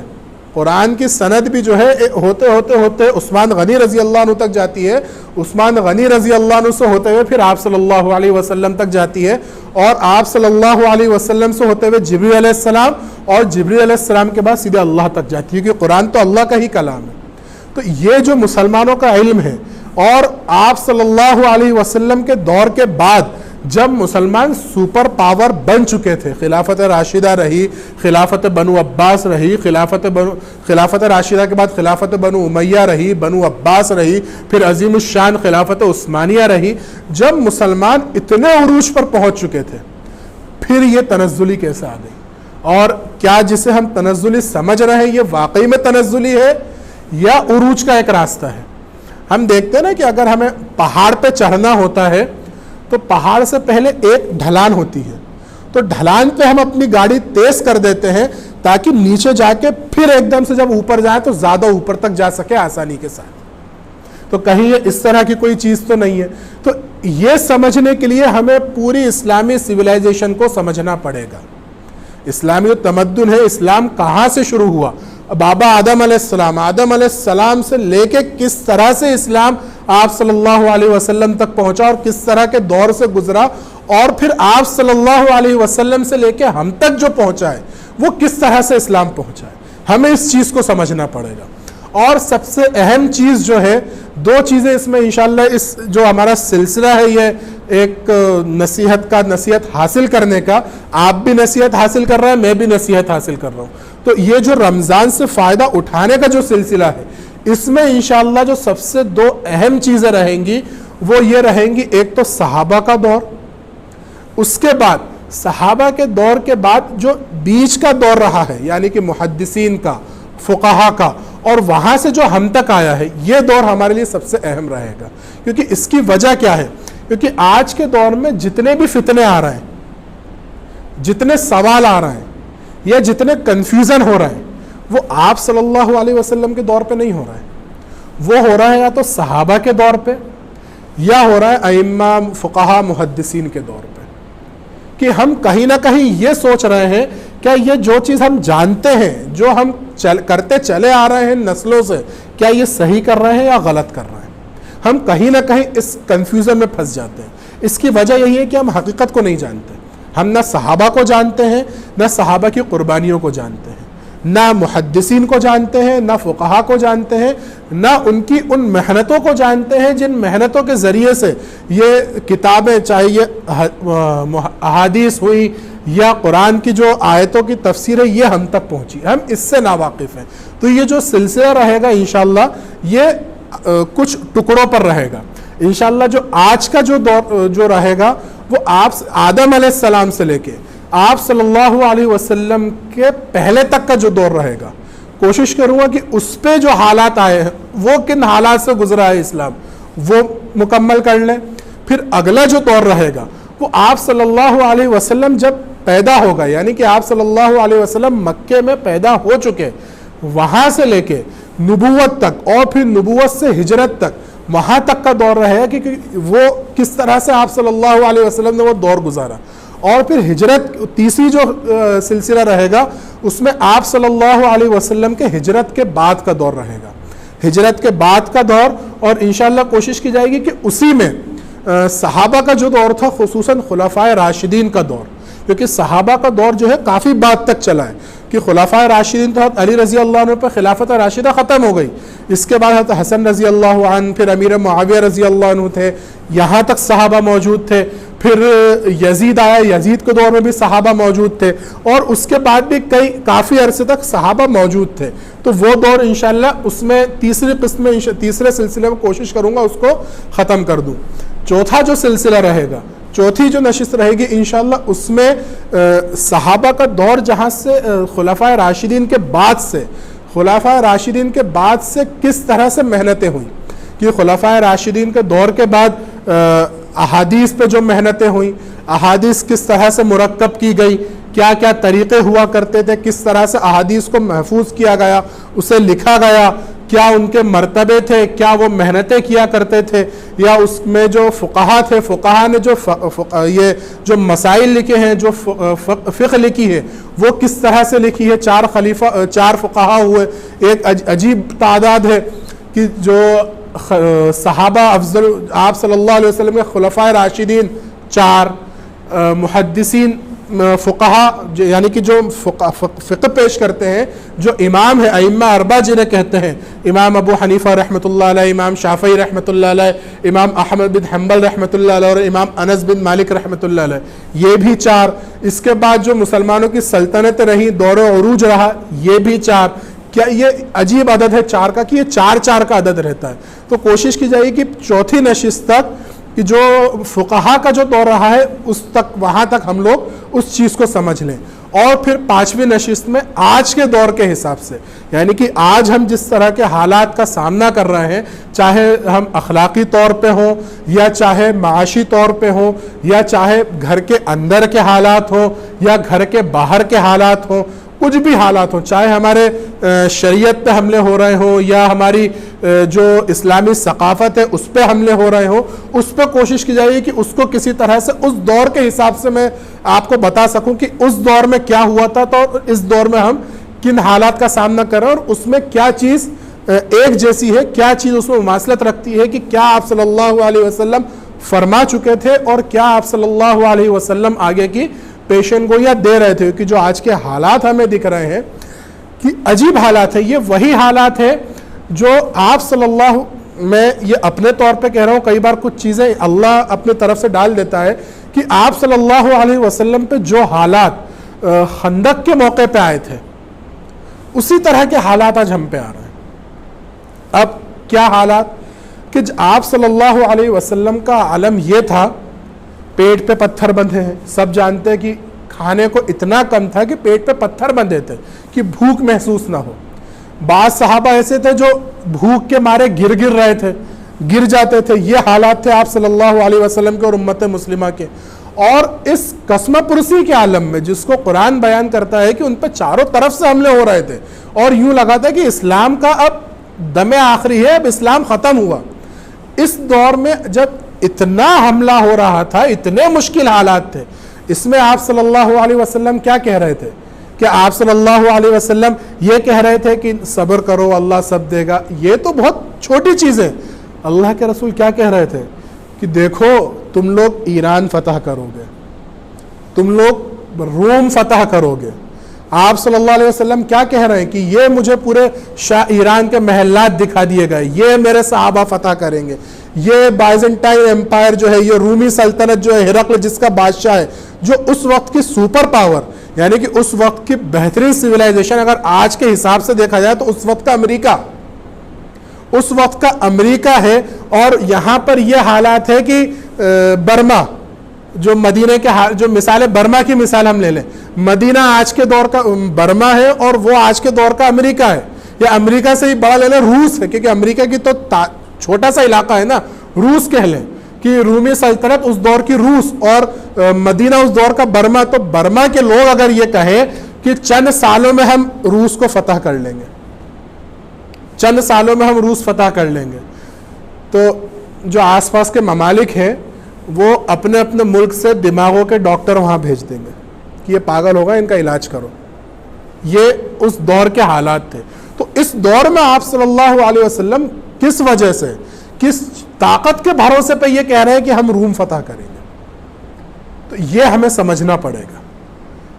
قرآن کی سند بھی جو ہے ہوتے ہوتے ہوتے عثمان غنی رضی اللہ عنہ تک جاتی ہے، عثمان غنی رضی اللہ عنہ سے ہوتے ہوئے پھر آپ صلی اللہ علیہ وسلم تک جاتی ہے، اور آپ صلی اللہ علیہ وسلم سے ہوتے ہوئے جبریل علیہ السلام، اور جبریل علیہ السلام کے بعد سیدھے اللہ تک جاتی ہے، کیونکہ قرآن تو اللہ کا ہی کلام ہے. تو یہ جو مسلمانوں کا علم ہے، اور آپ صلی اللہ علیہ وسلم کے دور کے بعد جب مسلمان سپر پاور بن چکے تھے، خلافت راشدہ رہی، خلافت بنو عباس رہی، خلافت راشدہ کے بعد خلافت بنو امیہ رہی، بنو عباس رہی، پھر عظیم الشان خلافت عثمانیہ رہی. جب مسلمان اتنے عروج پر پہنچ چکے تھے، پھر یہ تنزلی کیسے آ گئی؟ اور کیا جسے ہم تنزلی سمجھ رہے ہیں یہ واقعی میں تنزلی ہے یا عروج کا ایک راستہ ہے؟ ہم دیکھتے ہیں نا کہ اگر ہمیں پہاڑ پہ چڑھنا ہوتا ہے تو پہاڑ سے پہلے ایک ڈھلان ہوتی ہے، تو ڈھلان پہ ہم اپنی گاڑی تیز کر دیتے ہیں تاکہ نیچے جا کے پھر ایک دم سے جب اوپر جائیں تو زیادہ اوپر تک جا سکے آسانی کے ساتھ. تو کہیں یہ اس طرح کی کوئی چیز تو نہیں ہے. تو یہ سمجھنے کے لیے ہمیں پوری اسلامی سویلائزیشن کو سمجھنا پڑے گا. اسلامی تمدن ہے، اسلام کہاں سے شروع ہوا؟ بابا آدم علیہ السلام سے لے کے کس طرح سے اسلام آپ صلی اللہ علیہ وسلم تک پہنچا اور کس طرح کے دور سے گزرا، اور پھر آپ صلی اللہ علیہ وسلم سے لے کے ہم تک جو پہنچا ہے وہ کس طرح سے اسلام پہنچا ہے. ہمیں اس چیز کو سمجھنا پڑے گا. اور سب سے اہم چیز جو ہے، دو چیزیں اس میں انشاءاللہ اس جو ہمارا سلسلہ ہے یہ ایک نصیحت حاصل کرنے کا، آپ بھی نصیحت حاصل کر رہے ہیں، میں بھی نصیحت حاصل کر رہا ہوں. تو یہ جو رمضان سے فائدہ اٹھانے کا جو سلسلہ ہے، اس میں انشاءاللہ جو سب سے دو اہم چیزیں رہیں گی وہ یہ رہیں گی، ایک تو صحابہ کا دور، اس کے بعد صحابہ کے دور کے بعد جو بیچ کا دور رہا ہے، یعنی کہ محدثین کا، فقہا کا، اور وہاں سے جو ہم تک آیا ہے، یہ دور ہمارے لیے سب سے اہم رہے گا. کیونکہ اس کی وجہ کیا ہے؟ کیونکہ آج کے دور میں جتنے بھی فتنے آ رہے ہیں، جتنے سوال آ رہے ہیں، یا جتنے کنفیوژن ہو رہے ہیں، وہ آپ صلی اللہ علیہ وسلم کے دور پہ نہیں ہو رہا ہے. وہ ہو رہا ہے یا تو صحابہ کے دور پہ، یا ہو رہا ہے ائمہ فقہا محدثین کے دور پہ، کہ ہم کہیں نہ کہیں یہ سوچ رہے ہیں کیا یہ جو چیز ہم جانتے ہیں، جو ہم کرتے چلے آ رہے ہیں نسلوں سے، کیا یہ صحیح کر رہے ہیں یا غلط کر رہے ہیں؟ ہم کہیں نہ کہیں اس کنفیوژن میں پھنس جاتے ہیں۔ اس کی وجہ یہی ہے کہ ہم حقیقت کو نہیں جانتے، ہم نہ صحابہ کو جانتے ہیں، نہ صحابہ کی قربانیوں کو جانتے ہیں، نہ محدثین کو جانتے ہیں، نہ فقہا کو جانتے ہیں، نہ ان کی ان محنتوں کو جانتے ہیں جن محنتوں کے ذریعے سے یہ کتابیں، چاہے یہ احادیث ہوئی یا قرآن کی جو آیتوں کی تفسیر ہے، یہ ہم تک پہنچی، ہم اس سے ناواقف ہیں۔ تو یہ جو سلسلہ رہے گا انشاءاللہ یہ کچھ ٹکڑوں پر رہے گا انشاءاللہ۔ جو آج کا جو دور جو رہے گا وہ آپ آدم علیہ السلام سے لے کے آپ صلی اللہ علیہ وسلم کے پہلے تک کا جو دور رہے گا، کوشش کروں گا کہ اس پہ جو حالات آئے ہیں، وہ کن حالات سے گزرا ہے اسلام، وہ مکمل کر لیں۔ پھر اگلا جو دور رہے گا وہ آپ صلی اللہ علیہ وسلم جب پیدا ہوگا، یعنی کہ آپ صلی اللہ علیہ وسلم مکے میں پیدا ہو چکے، وہاں سے لے کے نبوت تک اور پھر نبوت سے ہجرت تک، وہاں تک کا دور رہے گا کہ وہ کس طرح سے آپ صلی اللہ علیہ وسلم نے وہ دور گزارا۔ اور پھر ہجرت تیسری جو سلسلہ رہے گا اس میں آپ صلی اللہ علیہ وسلم کے ہجرت کے بعد کا دور رہے گا، ہجرت کے بعد کا دور۔ اور انشاءاللہ کوشش کی جائے گی کہ اسی میں صحابہ کا جو دور تھا، خصوصاً خلفائے راشدین کا دور، کیونکہ صحابہ کا دور جو ہے کافی بعد تک چلا ہے، کہ خلفائے راشدین تو علی رضی اللہ عنہ پہ خلافت راشدہ ختم ہو گئی، اس کے بعد حضرت حسن رضی اللہ عنہ، پھر امیر معاویہ رضی اللہ عنہ تھے، یہاں تک صحابہ موجود تھے، پھر یزید آیا، یزید کے دور میں بھی صحابہ موجود تھے، اور اس کے بعد بھی کافی عرصے تک صحابہ موجود تھے۔ تو وہ دور انشاءاللہ اس میں تیسری قسم میں تیسرے سلسلے میں کوشش کروں گا اس کو ختم کر دوں۔ چوتھا جو سلسلہ رہے گا، چوتھی جو نشست رہے گی انشاءاللہ، اس میں صحابہ کا دور جہاں سے خلفائے راشدین کے بعد سے، خلفائے راشدین کے بعد سے کس طرح سے محنتیں ہوئیں، کہ خلفائے راشدین کے دور کے بعد احادیث پہ جو محنتیں ہوئیں، احادیث کس طرح سے مرکب کی گئی، کیا کیا طریقے ہوا کرتے تھے، کس طرح سے احادیث کو محفوظ کیا گیا، اسے لکھا گیا، کیا ان کے مرتبے تھے، کیا وہ محنتیں کیا کرتے تھے، یا اس میں جو فقہا تھے، فقہا نے یہ جو مسائل لکھے ہیں، جو فقہ لکھی ہے، وہ کس طرح سے لکھی ہے۔ چار فقہا ہوئے، ایک عجیب تعداد ہے کہ جو صحابہ افضل آپ صلی اللہ علیہ وسلم کے خلفائے راشدین 4، محدثین فقہا یعنی کہ جو فقہ پیش کرتے ہیں، جو امام ہے، ائمہ اربعہ جنہیں کہتے ہیں، امام ابو حنیفہ رحمۃ اللہ علیہ، امام شافعی رحمۃ اللہ علیہ، امام احمد بن حنبل رحمۃ اللہ علیہ، اور امام انس بن مالک رحمۃ اللہ علیہ، یہ بھی 4۔ اس کے بعد جو مسلمانوں کی سلطنت رہی، دور عروج رہا، یہ بھی 4۔ کیا یہ عجیب عدد ہے 4 کا، کہ یہ 4 کا عدد رہتا ہے۔ تو کوشش کی جائے کہ چوتھی نشست تک کہ جو فقہا کا جو دور رہا ہے اس تک، وہاں تک ہم لوگ اس چیز کو سمجھ لیں۔ اور پھر 5ویں نشست میں آج کے دور کے حساب سے، یعنی کہ آج ہم جس طرح کے حالات کا سامنا کر رہے ہیں، چاہے ہم اخلاقی طور پہ ہوں، یا چاہے معاشی طور پہ ہوں، یا چاہے گھر کے اندر کے حالات ہوں، یا گھر کے باہر کے حالات ہوں، کچھ بھی حالات ہوں، چاہے ہمارے شریعت پہ حملے ہو رہے ہوں، یا ہماری جو اسلامی ثقافت ہے اس پہ حملے ہو رہے ہوں، اس پہ کوشش کی جائے کہ اس کو کسی طرح سے اس دور کے حساب سے میں آپ کو بتا سکوں کہ اس دور میں کیا ہوا تھا، تو اس دور میں ہم کن حالات کا سامنا کر رہے ہیں، اور اس میں کیا چیز ایک جیسی ہے، کیا چیز اس میں مماثلت رکھتی ہے، کہ کیا آپ صلی اللہ علیہ وسلم فرما چکے تھے اور کیا آپ صلی اللہ علیہ وسلم آگے کی پیشن گوئیاں دے رہے تھے۔ کہ جو آج کے حالات ہمیں دکھ رہے ہیں کہ عجیب حالات ہیں، یہ وہی حالات ہیں جو آپ صلی اللہ، میں یہ اپنے طور پہ کہہ رہا ہوں، کئی بار کچھ چیزیں اللہ اپنے طرف سے ڈال دیتا ہے، کہ آپ صلی اللہ علیہ وسلم پہ جو حالات خندق کے موقع پہ آئے تھے، اسی طرح کے حالات آج ہم پہ آ رہے ہیں۔ اب کیا حالات، کہ آپ صلی اللہ علیہ وسلم کا عالم یہ تھا، پیٹ پہ پتھر بندھے ہیں، سب جانتے ہیں کہ کھانے کو اتنا کم تھا کہ پیٹ پہ پتھر بندھے تھے کہ بھوک محسوس نہ ہو۔ بعض صحابہ ایسے تھے جو بھوک کے مارے گر رہے تھے، گر جاتے تھے۔ یہ حالات تھے آپ صلی اللہ علیہ وسلم کے اور امت مسلمہ کے۔ اور اس قسمہ پرسی کے عالم میں، جس کو قرآن بیان کرتا ہے کہ ان پہ چاروں طرف سے حملے ہو رہے تھے، اور یوں لگا تھا کہ اسلام کا اب دم آخری ہے، اب اسلام ختم ہوا، اس دور میں جب اتنا حملہ ہو رہا تھا, اتنے مشکل حالات تھے, اس میں آپ صلی اللہ علیہ وسلم کیا کہہ رہے تھے؟ کہ آپ صلی اللہ علیہ وسلم یہ کہہ رہے تھے کہ صبر کرو اللہ سب دے گا؟ یہ تو بہت چھوٹی چیز ہے. اللہ کے رسول کیا کہہ رہے تھے کہ دیکھو تم لوگ ایران فتح کرو گے, تم لوگ روم فتح کرو گے. آپ صلی اللہ علیہ وسلم کیا کہہ رہے ہیں کہ یہ مجھے پورے ایران کے محلات دکھا دیے گئے, یہ میرے صحابہ فتح کریں گے, یہ بائزنٹائن امپائر جو ہے, یہ رومی سلطنت جو ہے, ہرقل جس کا بادشاہ ہے, جو اس وقت کی سپر پاور, یعنی کہ اس وقت کی بہترین سویلائزیشن اگر آج کے حساب سے دیکھا جائے تو اس وقت کا امریکہ, اس وقت کا امریکہ ہے. اور یہاں پر یہ حالات ہے کہ برما جو مدینہ کے جو مثال برما کی مثال ہم لے لیں, مدینہ آج کے دور کا برما ہے اور وہ آج کے دور کا امریکہ ہے, یا امریکہ سے ہی بڑا لے لیں روس ہے, کیونکہ امریکہ کی تو چھوٹا سا علاقہ ہے نا, روس کہہ لیں کہ رومی سلطنت اس دور کی روس اور مدینہ اس دور کا برما. تو برما کے لوگ اگر یہ کہیں کہ چند سالوں میں ہم روس کو فتح کر لیں گے, چند سالوں میں ہم روس فتح کر لیں گے, تو جو آس پاس کے ممالک ہیں وہ اپنے اپنے ملک سے دماغوں کے ڈاکٹر وہاں بھیج دیں گے کہ یہ پاگل ہوگا, ان کا علاج کرو. یہ اس دور کے حالات تھے. تو اس دور میں آپ صلی اللہ علیہ وسلم کس وجہ سے, کس طاقت کے بھروسے پہ یہ کہہ رہے ہیں کہ ہم روم فتح کریں گے؟ تو یہ ہمیں سمجھنا پڑے گا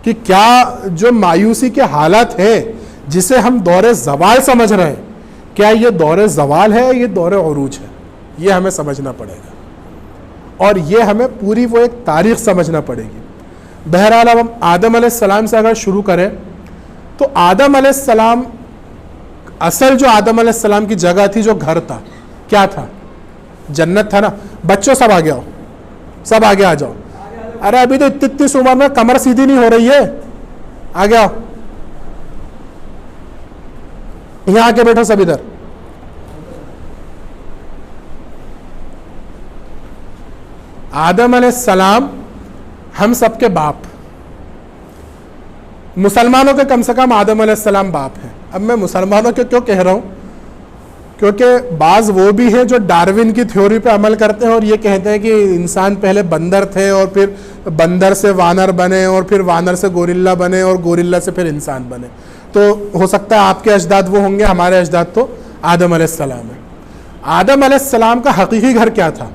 کہ کیا جو مایوسی کے حالات ہیں جسے ہم دور زوال سمجھ رہے ہیں, کیا یہ دور زوال ہے, یہ دور عروج ہے؟ یہ ہمیں سمجھنا پڑے گا, اور یہ ہمیں پوری وہ ایک تاریخ سمجھنا پڑے گی. بہرحال اب ہم آدم علیہ السلام سے اگر شروع کریں تو آدم علیہ السلام, اصل جو آدم علیہ السلام کی جگہ تھی, جو گھر تھا, کیا تھا؟ جنت تھا نا. بچوں سب آگے آؤ, سب آگے آ جاؤ. ارے ابھی تو اتنی عمر میں کمر سیدھی نہیں ہو رہی ہے, آگے آؤ, یہاں آ کے بیٹھو سب ادھر. آدم علیہ السلام ہم سب کے باپ, مسلمانوں کے کم سے کم آدم علیہ السلام باپ ہیں. اب میں مسلمانوں کے کیوں کہہ رہا ہوں؟ کیونکہ بعض وہ بھی ہیں جو ڈارون کی تھیوری پہ عمل کرتے ہیں اور یہ کہتے ہیں کہ انسان پہلے بندر تھے اور پھر بندر سے وانر بنے اور پھر وانر سے گوریلا بنے اور گوریلا سے پھر انسان بنے. تو ہو سکتا ہے آپ کے اجداد وہ ہوں گے, ہمارے اجداد تو آدم علیہ السلام ہے. آدم علیہ السلام کا حقیقی گھر کیا تھا؟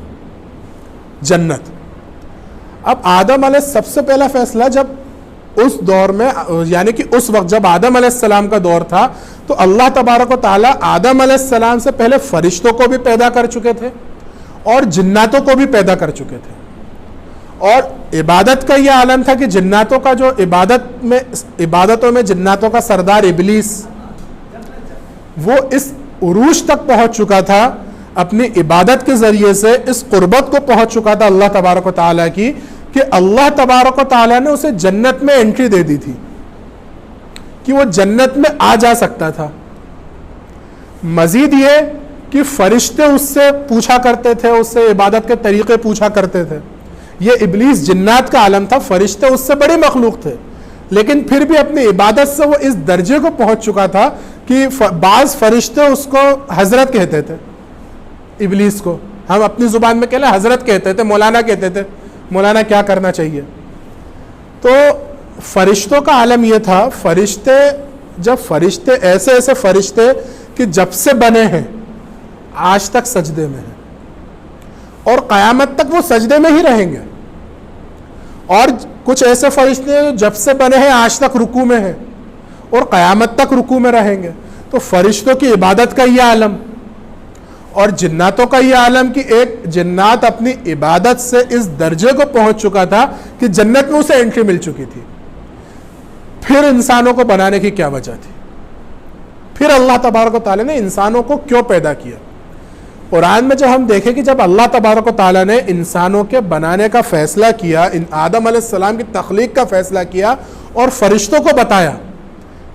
جنت. اب آدم علیہ سب سے پہلا فیصلہ جب اس دور میں, یعنی کہ اس وقت جب آدم علیہ السلام کا دور تھا, تو اللہ تبارک و تعالیٰ آدم علیہ السلام سے پہلے فرشتوں کو بھی پیدا کر چکے تھے اور جناتوں کو بھی پیدا کر چکے تھے. اور عبادت کا یہ عالم تھا کہ جناتوں کا جو عبادتوں میں جناتوں کا سردار ابلیس, وہ اس عروج تک پہنچ چکا تھا اپنی عبادت کے ذریعے سے, اس قربت کو پہنچ چکا تھا اللہ تبارک و تعالیٰ کی, کہ اللہ تبارک و تعالیٰ نے اسے جنت میں انٹری دے دی تھی کہ وہ جنت میں آ جا سکتا تھا. مزید یہ کہ فرشتے اس سے پوچھا کرتے تھے, اس سے عبادت کے طریقے پوچھا کرتے تھے. یہ ابلیس جنات کا عالم تھا, فرشتے اس سے بڑے مخلوق تھے, لیکن پھر بھی اپنی عبادت سے وہ اس درجے کو پہنچ چکا تھا کہ بعض فرشتے اس کو حضرت کہتے تھے. ابلیس کو ہم اپنی زبان میں کہلے حضرت کہتے تھے, مولانا کہتے تھے, مولانا کیا کرنا چاہیے. تو فرشتوں کا عالم یہ تھا, فرشتے ایسے فرشتے کہ جب سے بنے ہیں آج تک سجدے میں ہیں اور قیامت تک وہ سجدے میں ہی رہیں گے. اور کچھ ایسے فرشتے ہیں جب سے بنے ہیں آج تک رکوع میں ہیں اور قیامت تک رکوع میں رہیں گے. تو فرشتوں کی عبادت کا یہ عالم اور جناتوں کا یہ عالم کہ ایک جنات اپنی عبادت سے اس درجے کو پہنچ چکا تھا کہ جنت میں اسے انٹری مل چکی تھی. پھر انسانوں کو بنانے کی کیا وجہ تھی؟ پھر اللہ تبارک و تعالیٰ نے انسانوں کو کیوں پیدا کیا؟ قرآن میں جب ہم دیکھیں کہ جب اللہ تبارک و تعالیٰ نے انسانوں کے بنانے کا فیصلہ کیا, آدم علیہ السلام کی تخلیق کا فیصلہ کیا اور فرشتوں کو بتایا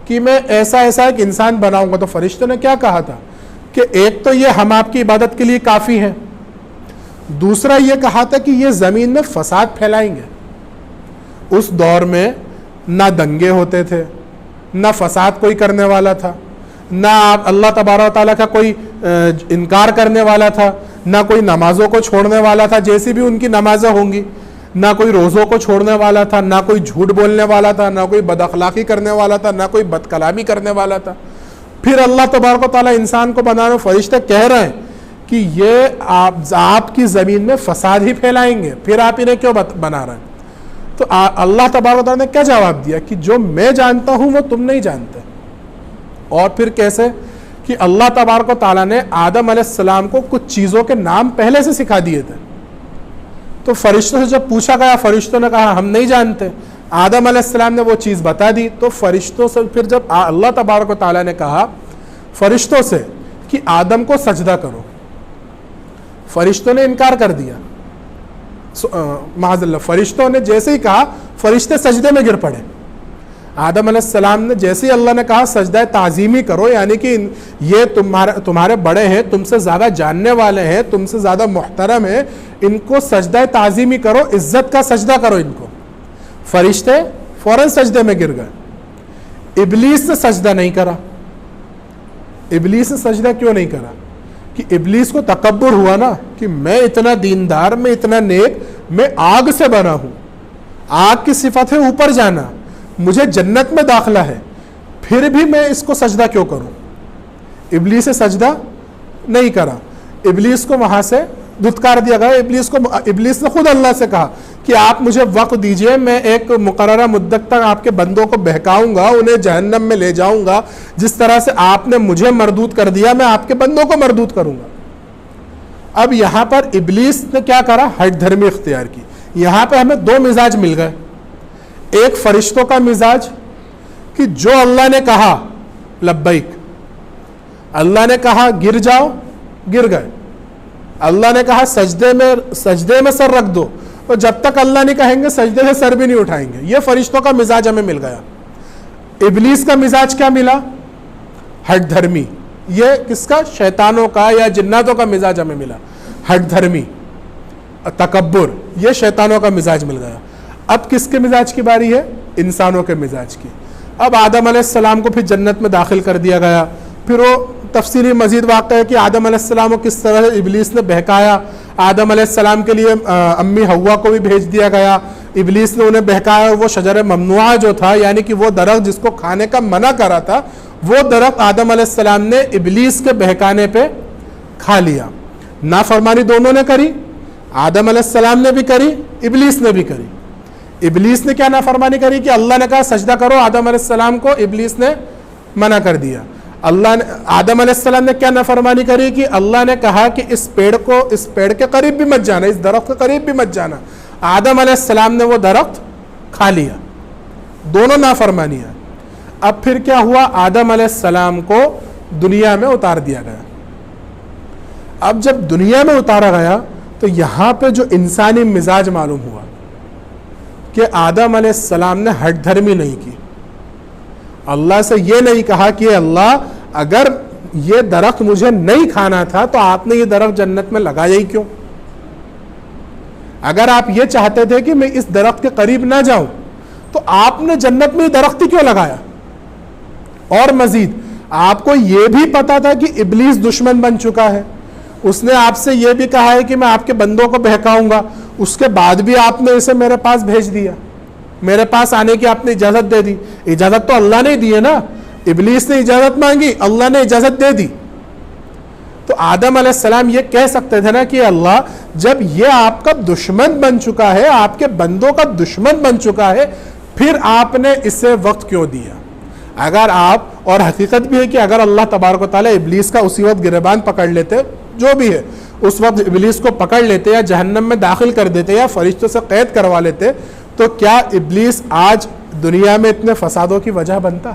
کہ میں ایسا ایک انسان بناؤں گا, تو فرشتوں نے کیا کہا تھا کہ ایک تو یہ ہم آپ کی عبادت کے لیے کافی ہیں, دوسرا یہ کہا تھا کہ یہ زمین میں فساد پھیلائیں گے. اس دور میں نہ دنگے ہوتے تھے, نہ فساد کوئی کرنے والا تھا, نہ اللہ تبارک و تعالیٰ کا کوئی انکار کرنے والا تھا, نہ کوئی نمازوں کو چھوڑنے والا تھا جیسی بھی ان کی نمازیں ہوں گی، نہ کوئی روزوں کو چھوڑنے والا تھا، نہ کوئی جھوٹ بولنے والا تھا، نہ کوئی بد اخلاقی کرنے والا تھا، نہ کوئی بد کلامی کرنے والا تھا۔ پھر اللہ تبارک و تعالیٰ انسان کو بنانے، فرشتے کہہ رہے ہیں کہ یہ آپ کی زمین میں فساد ہی پھیلائیں گے، پھر آپ انہیں کیوں بنا رہے ہیں؟ تو اللہ تبارک و تعالیٰ نے کیا جواب دیا کہ جو میں جانتا ہوں وہ تم نہیں جانتے۔ اور پھر کیسے کہ اللہ تبارک و تعالیٰ نے آدم علیہ السلام کو کچھ چیزوں کے نام پہلے سے سکھا دیے تھے، تو فرشتوں سے جب پوچھا گیا، فرشتوں نے کہا ہم نہیں جانتے، آدم علیہ السلام نے وہ چیز بتا دی، تو فرشتوں سے پھر جب اللہ تبارک و تعالیٰ نے کہا فرشتوں سے کہ آدم کو سجدہ کرو، فرشتوں نے انکار کر دیا، معاذ اللہ، فرشتوں نے جیسے ہی کہا فرشتے سجدے میں گر پڑے۔ آدم علیہ السلام نے جیسے ہی اللہ نے کہا سجدہ تعظیمی کرو، یعنی کہ یہ تمہارے بڑے ہیں، تم سے زیادہ جاننے والے ہیں، تم سے زیادہ محترم ہیں، ان کو سجدہ تعظیمی کرو، عزت کا سجدہ کرو ان کو، فرشتے فوراً سجدے میں گر گئے۔ ابلیس نے سجدہ نہیں کرا۔ ابلیس نے سجدہ کیوں نہیں کرا؟ کہ ابلیس کو تکبر ہوا نا کہ میں اتنا دیندار، میں اتنا نیک، میں آگ سے بنا ہوں، آگ کی صفت ہے اوپر جانا، مجھے جنت میں داخلہ ہے، پھر بھی میں اس کو سجدہ کیوں کروں؟ ابلیس سے سجدہ نہیں کرا، ابلیس کو وہاں سے دھتکار دیا گیا۔ ابلیس نے خود اللہ سے کہا کہ آپ مجھے وقت دیجئے، میں ایک مقررہ مدت تک آپ کے بندوں کو بہکاؤں گا، انہیں جہنم میں لے جاؤں گا، جس طرح سے آپ نے مجھے مردود کر دیا میں آپ کے بندوں کو مردود کروں گا۔ اب یہاں پر ابلیس نے کیا کرا؟ ہٹ دھرمی اختیار کی۔ یہاں پہ ہمیں دو مزاج مل گئے، ایک فرشتوں کا مزاج کہ جو اللہ نے کہا لبیک، اللہ نے کہا گر جاؤ، گر گئے، اللہ نے کہا سجدے میں سر رکھ دو، تو جب تک اللہ نہیں کہیں گے سجدے سے سر بھی نہیں اٹھائیں گے۔ یہ فرشتوں کا مزاج ہمیں مل گیا۔ ابلیس کا مزاج کیا ملا؟ ہٹ دھرمی۔ یہ کس کا؟ شیطانوں کا یا جناتوں کا مزاج ہمیں ملا، ہٹ دھرمی، تکبر، یہ شیطانوں کا مزاج مل گیا۔ اب کس کے مزاج کی باری ہے؟ انسانوں کے مزاج کی۔ اب آدم علیہ السلام کو پھر جنت میں داخل کر دیا گیا۔ پھر وہ تفصیلی مزید واقعہ ہے کہ آدم علیہ السلام کو کس طرح ابلیس نے بہکایا۔ آدم علیہ السلام کے لیے امی حوا کو بھی بھیج دیا گیا، ابلیس نے انہیں بہکایا۔ وہ شجر ممنوعہ جو تھا، یعنی کہ وہ درخت جس کو کھانے کا منع کرا تھا، وہ درخت آدم علیہ السلام نے ابلیس کے بہکانے پہ کھا لیا۔ نافرمانی دونوں نے کری، آدم علیہ السلام نے بھی کری، ابلیس نے بھی کری۔ ابلیس نے کیا نافرمانی کری کہ اللہ نے کہا سجدہ کرو آدم علیہ السلام کو، ابلیس نے منع کر دیا۔ اللہ نے آدم علیہ السلام نے کیا نافرمانی کری کہ اللہ نے کہا کہ اس پیڑ کے قریب بھی مت جانا، اس درخت کے قریب بھی مت جانا، آدم علیہ السلام نے وہ درخت کھا لیا۔ دونوں نافرمانیاں۔ اب پھر کیا ہوا؟ آدم علیہ السلام کو دنیا میں اتار دیا گیا۔ اب جب دنیا میں اتارا گیا تو یہاں پہ جو انسانی مزاج معلوم ہوا کہ آدم علیہ السلام نے ہٹ دھرمی نہیں کی۔ اللہ سے یہ نہیں کہا کہ اللہ اگر یہ درخت مجھے نہیں کھانا تھا تو آپ نے یہ درخت جنت میں لگایا ہی کیوں؟ اگر آپ یہ چاہتے تھے کہ میں اس درخت کے قریب نہ جاؤں تو آپ نے جنت میں یہ درخت ہی کیوں لگایا؟ اور مزید آپ کو یہ بھی پتا تھا کہ ابلیس دشمن بن چکا ہے، اس نے آپ سے یہ بھی کہا ہے کہ میں آپ کے بندوں کو بہکاؤں گا، اس کے بعد بھی آپ نے اسے میرے پاس بھیج دیا، میرے پاس آنے کی آپ نے اجازت دے دی۔ اجازت تو اللہ نے دی ہے نا، ابلیس نے اجازت مانگی، اللہ نے اجازت دے دی۔ تو آدم علیہ السلام یہ کہہ سکتے تھے نا کہ اللہ جب یہ آپ کا دشمن بن چکا ہے، آپ کے بندوں کا دشمن بن چکا ہے، پھر آپ نے اسے وقت کیوں دیا؟ اگر آپ، اور حقیقت بھی ہے کہ اگر اللہ تبارک و تعالیٰ ابلیس کا اسی وقت گریبان پکڑ لیتے، جو بھی ہے اس وقت ابلیس کو پکڑ لیتے یا جہنم میں داخل کر دیتے یا فرشتوں سے قید کروا لیتے، تو کیا ابلیس آج دنیا میں اتنے فسادوں کی وجہ بنتا؟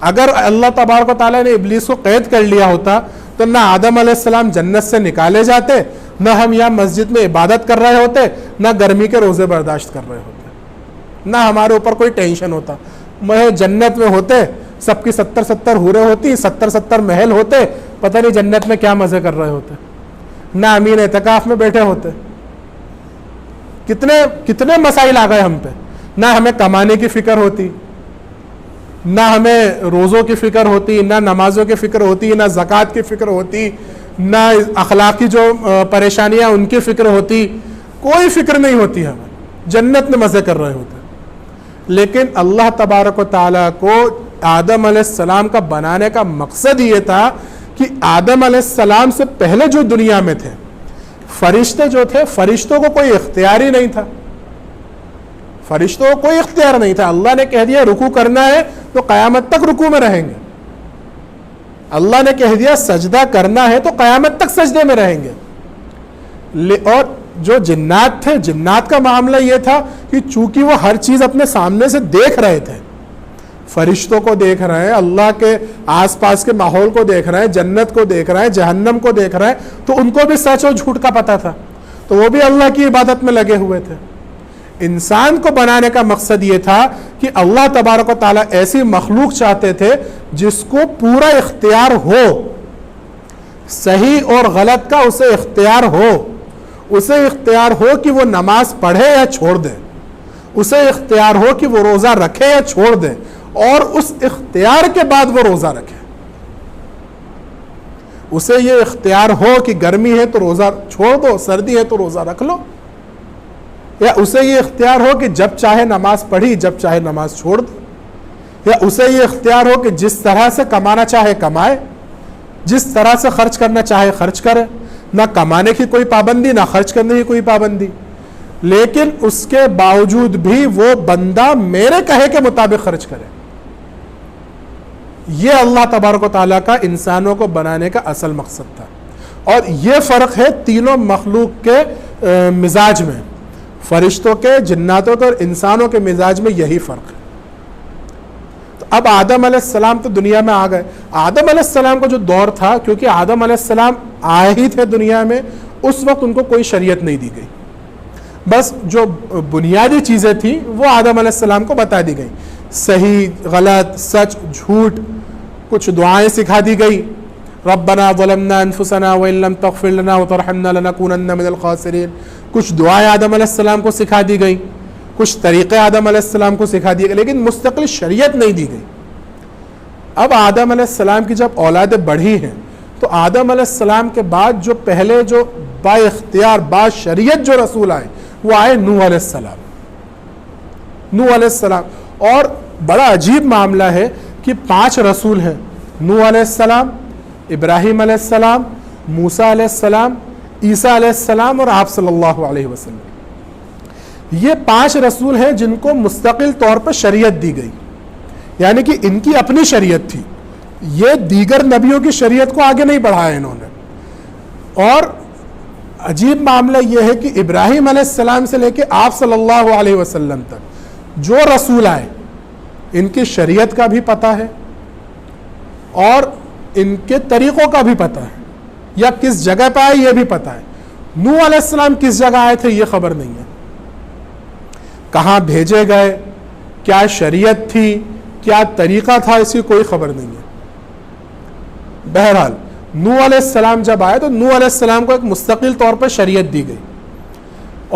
اگر اللہ تبارک و تعالیٰ نے ابلیس کو قید کر لیا ہوتا تو نہ آدم علیہ السلام جنت سے نکالے جاتے، نہ ہم یہاں مسجد میں عبادت کر رہے ہوتے، نہ گرمی کے روزے برداشت کر رہے ہوتے، نہ ہمارے اوپر کوئی ٹینشن ہوتا۔ میں جنت میں ہوتے، سب کی 70 حوریں ہوتی، 70 محل ہوتے، پتہ نہیں جنت میں کیا مزے کر رہے ہوتے، نہ امین اعتکاف میں بیٹھے ہوتے۔ کتنے مسائل آ گئے ہم پہ، نہ ہمیں کمانے کی فکر ہوتی، نہ ہمیں روزوں کی فکر ہوتی، نہ نمازوں کی فکر ہوتی، نہ زکوٰۃ کی فکر ہوتی، نہ اخلاقی جو پریشانیاں ان کی فکر ہوتی، کوئی فکر نہیں ہوتی ہمیں، جنت میں مزے کر رہے ہوتے. لیکن اللہ تبارک و تعالیٰ کو آدم علیہ السلام کا بنانے کا مقصد یہ تھا کہ آدم علیہ السلام سے پہلے جو دنیا میں تھے فرشتے جو تھے، فرشتوں کو کوئی اختیار ہی نہیں تھا. فرشتوں کو کوئی اختیار نہیں تھا. اللہ نے کہہ دیا رکوع کرنا ہے تو قیامت تک رکوع میں رہیں گے. اللہ نے کہہ دیا سجدہ کرنا ہے تو قیامت تک سجدے میں رہیں گے. اور جو جنات تھے، جنات کا معاملہ یہ تھا کہ چونکہ وہ ہر چیز اپنے سامنے سے دیکھ رہے تھے، فرشتوں کو دیکھ رہے ہیں، اللہ کے آس پاس کے ماحول کو دیکھ رہے ہیں، جنت کو دیکھ رہے ہیں، جہنم کو دیکھ رہے ہیں، تو ان کو بھی سچ اور جھوٹ کا پتہ تھا، تو وہ بھی اللہ کی عبادت میں لگے ہوئے تھے. انسان کو بنانے کا مقصد یہ تھا کہ اللہ تبارک و تعالیٰ ایسی مخلوق چاہتے تھے جس کو پورا اختیار ہو، صحیح اور غلط کا اسے اختیار ہو. اسے اختیار ہو کہ وہ نماز پڑھے یا چھوڑ دے، اسے اختیار ہو کہ وہ روزہ رکھے یا چھوڑ دے، اور اس اختیار کے بعد وہ روزہ رکھے. اسے یہ اختیار ہو کہ گرمی ہے تو روزہ چھوڑ دو، سردی ہے تو روزہ رکھ لو. یا اسے یہ اختیار ہو کہ جب چاہے نماز پڑھی، جب چاہے نماز چھوڑ دے. یا اسے یہ اختیار ہو کہ جس طرح سے کمانا چاہے کمائے، جس طرح سے خرچ کرنا چاہے خرچ کرے. نہ کمانے کی کوئی پابندی، نہ خرچ کرنے کی کوئی پابندی. لیکن اس کے باوجود بھی وہ بندہ میرے کہے کے مطابق خرچ کرے. یہ اللہ تبارک و تعالیٰ کا انسانوں کو بنانے کا اصل مقصد تھا. اور یہ فرق ہے تینوں مخلوق کے مزاج میں، فرشتوں کے، جناتوں کے اور انسانوں کے مزاج میں یہی فرق ہے. تو اب آدم علیہ السلام تو دنیا میں آ گئے. آدم علیہ السلام کا جو دور تھا، کیونکہ آدم علیہ السلام آئے ہی تھے دنیا میں، اس وقت ان کو کوئی شریعت نہیں دی گئی. بس جو بنیادی چیزیں تھیں وہ آدم علیہ السلام کو بتا دی گئی، صحیح غلط، سچ جھوٹ. کچھ دعائیں سکھا دی گئی، ربنا ظلمنا انفسنا وان لم تغفر لنا وترحمنا لنکونن من الخاسرین. کچھ دعائیں آدم علیہ السلام کو سکھا دی گئی، کچھ طریقے آدم علیہ السلام کو سکھا دیے گئے، لیکن مستقل شریعت نہیں دی گئی. اب آدم علیہ السلام کی جب اولادیں بڑھی ہیں تو آدم علیہ السلام کے بعد جو پہلے جو با اختیار با شریعت جو رسول آئے وہ آئے نوح علیہ السلام. نوح علیہ السلام. اور بڑا عجیب معاملہ ہے کہ 5 رسول ہیں، نوح علیہ السلام، ابراہیم علیہ السلام، موسیٰ علیہ السلام، عیسیٰ علیہ السلام اور آپ صلی اللہ علیہ وسلم. یہ 5 رسول ہیں جن کو مستقل طور پر شریعت دی گئی، یعنی کہ ان کی اپنی شریعت تھی. یہ دیگر نبیوں کی شریعت کو آگے نہیں بڑھایا انہوں نے. اور عجیب معاملہ یہ ہے کہ ابراہیم علیہ السلام سے لے کے آپ صلی اللہ علیہ وسلم تک جو رسول آئے ان کی شریعت کا بھی پتہ ہے اور ان کے طریقوں کا بھی پتہ ہے، یا کس جگہ پہ آئے یہ بھی پتہ ہے. نوح علیہ السلام کس جگہ آئے تھے یہ خبر نہیں ہے، کہاں بھیجے گئے، کیا شریعت تھی، کیا طریقہ تھا، اس کی کوئی خبر نہیں ہے. بہرحال نوح علیہ السلام جب آئے تو نوح علیہ السلام کو ایک مستقل طور پر شریعت دی گئی.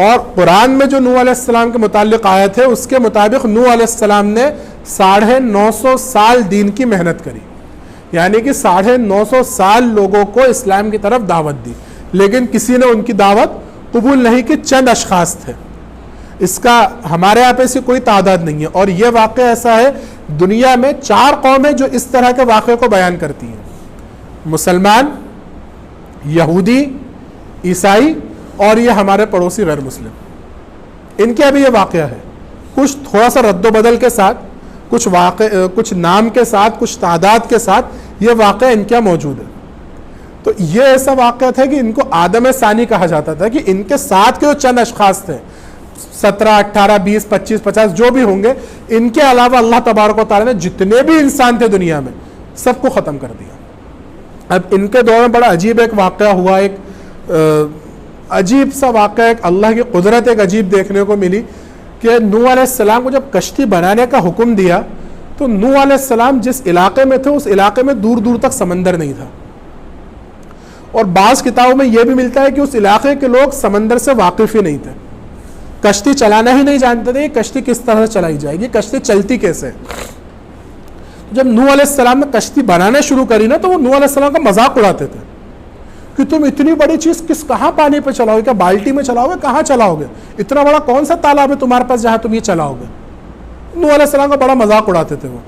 اور قرآن میں جو نوح علیہ السلام کے متعلق آئے تھے اس کے مطابق نوح علیہ السلام نے 950 سال دین کی محنت کری، یعنی کہ 950 سال لوگوں کو اسلام کی طرف دعوت دی، لیکن کسی نے ان کی دعوت قبول نہیں کی. چند اشخاص تھے. اس کا ہمارے یہاں پہ ایسی کوئی تعداد نہیں ہے. اور یہ واقعہ ایسا ہے، دنیا میں 4 قومیں جو اس طرح کے واقعے کو بیان کرتی ہیں، مسلمان، یہودی، عیسائی اور یہ ہمارے پڑوسی غیر مسلم. ان کے ابھی یہ واقعہ ہے، کچھ تھوڑا سا رد و بدل کے ساتھ، کچھ نام کے ساتھ، کچھ تعداد کے ساتھ یہ واقعہ ان کے موجود ہے. تو یہ ایسا واقعہ تھا کہ ان کو آدم ثانی کہا جاتا تھا، کہ ان کے ساتھ کے جو چند اشخاص تھے، 17 18 20 25 50 جو بھی ہوں گے، ان کے علاوہ اللہ تبارک و تعالیٰ نے جتنے بھی انسان تھے دنیا میں سب کو ختم کر دیا. اب ان کے دور میں بڑا عجیب ایک واقعہ ہوا، ایک عجیب سا واقعہ، ایک اللہ کی قدرت ایک عجیب دیکھنے کو ملی کہ نوح علیہ السلام کو جب کشتی بنانے کا حکم دیا تو نوح علیہ السلام جس علاقے میں تھے اس علاقے میں دور دور تک سمندر نہیں تھا. اور بعض کتابوں میں یہ بھی ملتا ہے کہ اس علاقے کے لوگ سمندر سے واقف ہی نہیں تھے، کشتی چلانا ہی نہیں جانتے تھے کہ کشتی کس طرح سے چلائی جائے گی، کشتی چلتی کیسے. جب نوح علیہ السلام نے کشتی بنانا شروع کری نا تو وہ نوح علیہ السلام کا مذاق اڑاتے تھے. کہ تم اتنی بڑی چیز کہاں پانی پہ چلاؤ گے؟ کیا بالٹی میں چلاؤ گے؟ کہاں چلاؤ گے؟ اتنا بڑا کون سا تالاب ہے تمہارے پاس جہاں تم یہ چلاؤ گے؟ نوح علیہ السلام کا بڑا مذاق اڑاتے تھے وہ.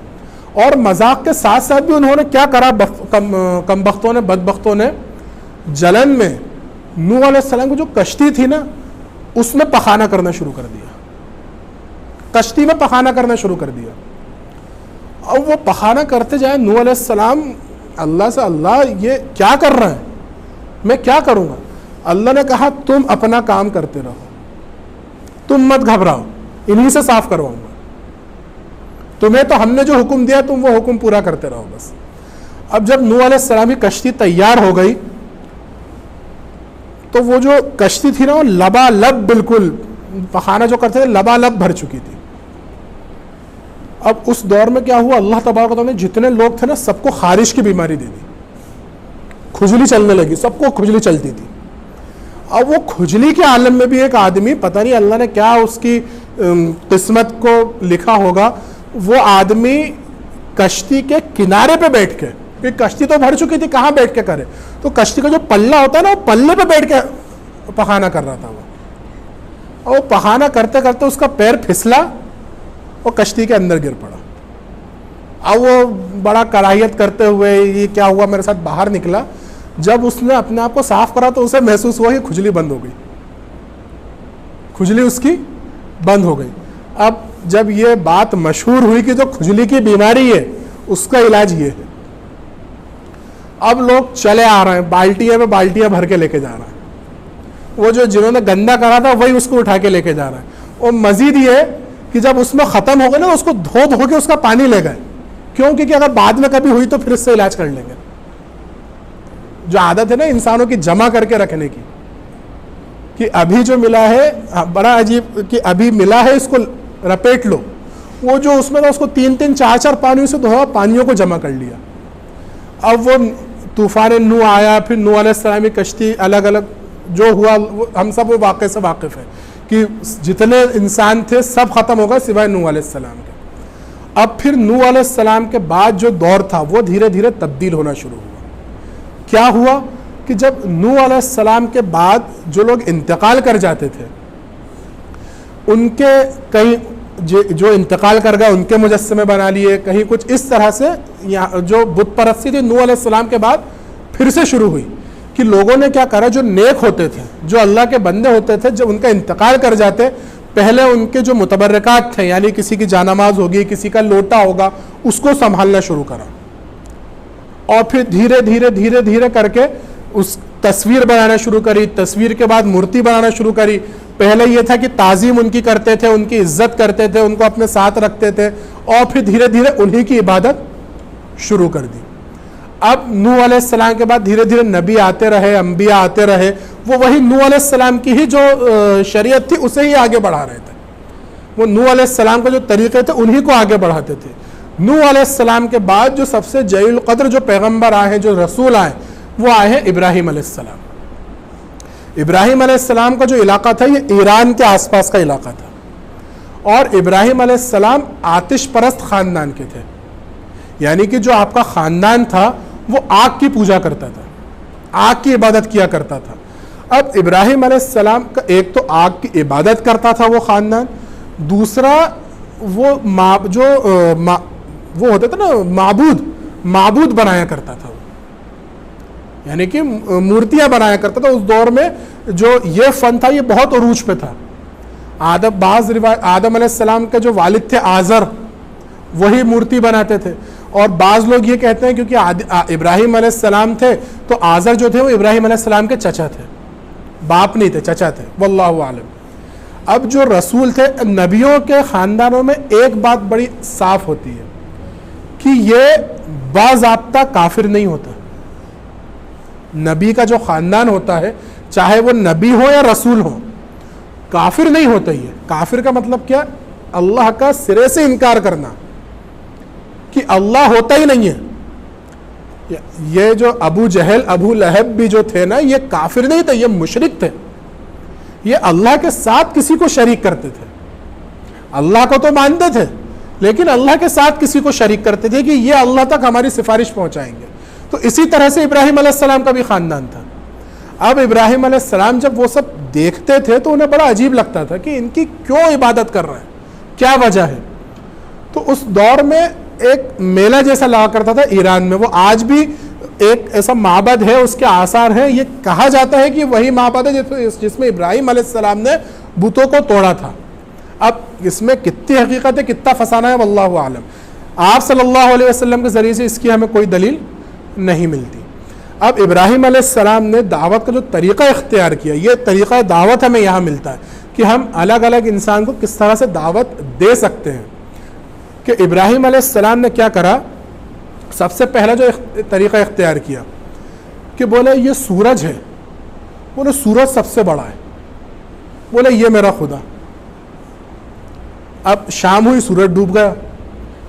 اور مذاق کے ساتھ ساتھ بھی انہوں نے کیا کرا کم بختوں نے بدبختوں نے، جلن میں نوح علیہ السلام کی جو کشتی تھی نا اس میں پخانہ کرنا شروع کر دیا. کشتی میں پخانہ کرنا شروع کر دیا. اب وہ پخانہ کرتے جائیں نوح علیہ السلام اللہ سے، اللہ یہ کیا کر رہا ہے، میں کیا کروں گا؟ اللہ نے کہا تم اپنا کام کرتے رہو، تم مت گھبراؤ، انہی سے صاف کرواؤں گا. تمہیں تو ہم نے جو حکم دیا تم وہ حکم پورا کرتے رہو بس. اب جب نوح علیہ السلام کی کشتی تیار ہو گئی تو وہ جو کشتی تھی نا وہ لبالب، بالکل پخانہ جو کرتے تھے لبالب بھر چکی تھی. اب اس دور میں کیا ہوا، اللہ تبارک و تعالیٰ نے جتنے لوگ تھے نا سب کو خارش کی بیماری دے دی، کھجلی چلنے لگی، سب کو کھجلی چلتی تھی. اب وہ کھجلی کے عالم میں بھی ایک آدمی، پتہ نہیں اللہ نے کیا اس کی قسمت کو لکھا ہوگا، وہ آدمی کشتی کے کنارے پہ بیٹھ کے، کیونکہ کشتی تو بھر چکی تھی کہاں بیٹھ کے کرے، تو کشتی کا جو پلہ ہوتا ہے نا وہ پلے پہ بیٹھ کے پخانہ کر رہا تھا وہ. اور وہ پخانہ کرتے کرتے اس کا پیر پھسلا اور کشتی کے اندر گر پڑا. اب وہ بڑا کراہیت کرتے ہوئے یہ کیا ہوا میرے ساتھ باہر نکلا. جب اس نے اپنے آپ کو صاف کرا تو اسے محسوس ہوا کہ کھجلی بند ہو گئی، کھجلی اس کی بند ہو گئی. اب جب یہ بات مشہور ہوئی کہ جو کھجلی کی بیماری ہے اس کا علاج یہ ہے، اب لوگ چلے آ رہے ہیں، بالٹیاں پہ بالٹیاں بھر کے لے کے جا رہے ہیں. وہ جو جنہوں نے گندا کرا تھا وہی اس کو اٹھا کے لے کے جا رہا ہے. اور مزید یہ کہ جب اس میں ختم ہو گئے نا اس کو دھو کے اس کا پانی لے گئے. کیوں؟ کہ اگر بعد میں کبھی ہوئی تو پھر اس سے علاج کر لیں گے. جو عادت ہے نا انسانوں کی جمع کر کے رکھنے کی، کہ ابھی جو ملا ہے بڑا عجیب، کہ ابھی ملا ہے اس کو رپیٹ لو. وہ جو اس میں تھا اس کو 3 4 پانیوں سے دھویا، پانیوں کو جمع کر لیا. اب وہ طوفان نوح آیا، پھر نوح علیہ السلام کی کشتی، الگ الگ جو ہوا ہم سب وہ واقعے سے واقف ہیں کہ جتنے انسان تھے سب ختم ہو گئے سوائے نوح علیہ السلام کے. اب پھر نوح علیہ السلام کے بعد جو دور تھا وہ دھیرے دھیرے تبدیل ہونا شروع ہوا. کیا ہوا کہ جب نوح علیہ السلام کے بعد جو لوگ انتقال کر جاتے تھے ان کے کہیں جو انتقال کر گئے ان کے مجسمے بنا لیے، کہیں کچھ اس طرح سے جو بت پرستی تھی نوح علیہ السلام کے بعد پھر سے شروع ہوئی. کہ لوگوں نے کیا کرا، جو نیک ہوتے تھے، جو اللہ کے بندے ہوتے تھے، جب ان کا انتقال کر جاتے پہلے ان کے جو متبرکات تھے، یعنی کسی کی جانماز ہوگی، کسی کا لوٹا ہوگا، اس کو سنبھالنا شروع کرا. اور پھر دھیرے دھیرے دھیرے دھیرے کر کے اس تصویر بنانا شروع کری، تصویر کے بعد مورتی بنانا شروع کری. پہلے یہ تھا کہ تعظیم ان کی کرتے تھے، ان کی عزت کرتے تھے، ان کو اپنے ساتھ رکھتے تھے، اور پھر دھیرے دھیرے انہی کی عبادت شروع کر دی. اب نوح علیہ السلام کے بعد دھیرے دھیرے نبی آتے رہے، انبیاء آتے رہے، وہ وہی نوح علیہ السلام کی ہی جو شریعت تھی اسے ہی آگے بڑھا رہے تھے. وہ نوح علیہ السلام کے جو طریقے تھے انہی کو آگے بڑھاتے تھے. نوح علیہ السلام کے بعد جو سب سے جلیل القدر جو پیغمبر آئے ہیں، جو رسول آئے، وہ آئے ہیں ابراہیم علیہ السلام. ابراہیم علیہ السلام کا جو علاقہ تھا یہ ایران کے آس پاس کا علاقہ تھا، اور ابراہیم علیہ السلام آتش پرست خاندان کے تھے. یعنی کہ جو آپ کا خاندان تھا وہ آگ کی پوجا کرتا تھا، آگ کی عبادت کیا کرتا تھا. اب ابراہیم علیہ السلام کا ایک تو آگ کی عبادت کرتا تھا وہ خاندان، دوسرا وہ وہ ہوتا تھا نا معبود بنایا کرتا تھا، یعنی کہ مورتیاں بنایا کرتا تھا. اس دور میں جو یہ فن تھا یہ بہت عروج پہ تھا. آدم علیہ السلام کے جو والد تھے آزر، وہی مورتی بناتے تھے. اور بعض لوگ یہ کہتے ہیں کیونکہ ابراہیم علیہ السلام تھے تو آزر جو تھے وہ ابراہیم علیہ السلام کے چچا تھے، باپ نہیں تھے، چچا تھے، واللہ عالم. اب جو رسول تھے، نبیوں کے خاندانوں میں ایک بات بڑی صاف ہوتی ہے کہ یہ باضابطہ کافر نہیں ہوتا. نبی کا جو خاندان ہوتا ہے چاہے وہ نبی ہو یا رسول ہو، کافر نہیں ہوتا. یہ کافر کا مطلب کیا؟ اللہ کا سرے سے انکار کرنا کہ اللہ ہوتا ہی نہیں ہے. یہ جو ابو جہل، ابو لہب بھی جو تھے نا، یہ کافر نہیں تھے، یہ مشرک تھے. یہ اللہ کے ساتھ کسی کو شریک کرتے تھے. اللہ کو تو مانتے تھے لیکن اللہ کے ساتھ کسی کو شریک کرتے تھے کہ یہ اللہ تک ہماری سفارش پہنچائیں گے. تو اسی طرح سے ابراہیم علیہ السلام کا بھی خاندان تھا. اب ابراہیم علیہ السلام جب وہ سب دیکھتے تھے تو انہیں بڑا عجیب لگتا تھا کہ ان کی کیوں عبادت کر رہے ہیں, کیا وجہ ہے. تو اس دور میں ایک میلہ جیسا لگا کرتا تھا ایران میں, وہ آج بھی ایک ایسا معبد ہے, اس کے آثار ہیں. یہ کہا جاتا ہے کہ وہی معبد ہے جس میں ابراہیم علیہ السلام نے بتوں کو توڑا تھا. اب اس میں کتنی حقیقت ہے, کتنا فسانہ ہے, واللہ عالم. آپ صلی اللہ علیہ وسلم کے ذریعے سے اس کی ہمیں کوئی دلیل نہیں ملتی. اب ابراہیم علیہ السلام نے دعوت کا جو طریقہ اختیار کیا, یہ طریقہ دعوت ہمیں یہاں ملتا ہے کہ ہم الگ الگ انسان کو کس طرح سے دعوت دے سکتے ہیں. کہ ابراہیم علیہ السلام نے کیا کرا, سب سے پہلا جو طریقہ اختیار کیا کہ بولے یہ سورج ہے, بولے سورج سب سے بڑا ہے, بولے یہ میرا خدا. اب شام ہوئی, سورج ڈوب گیا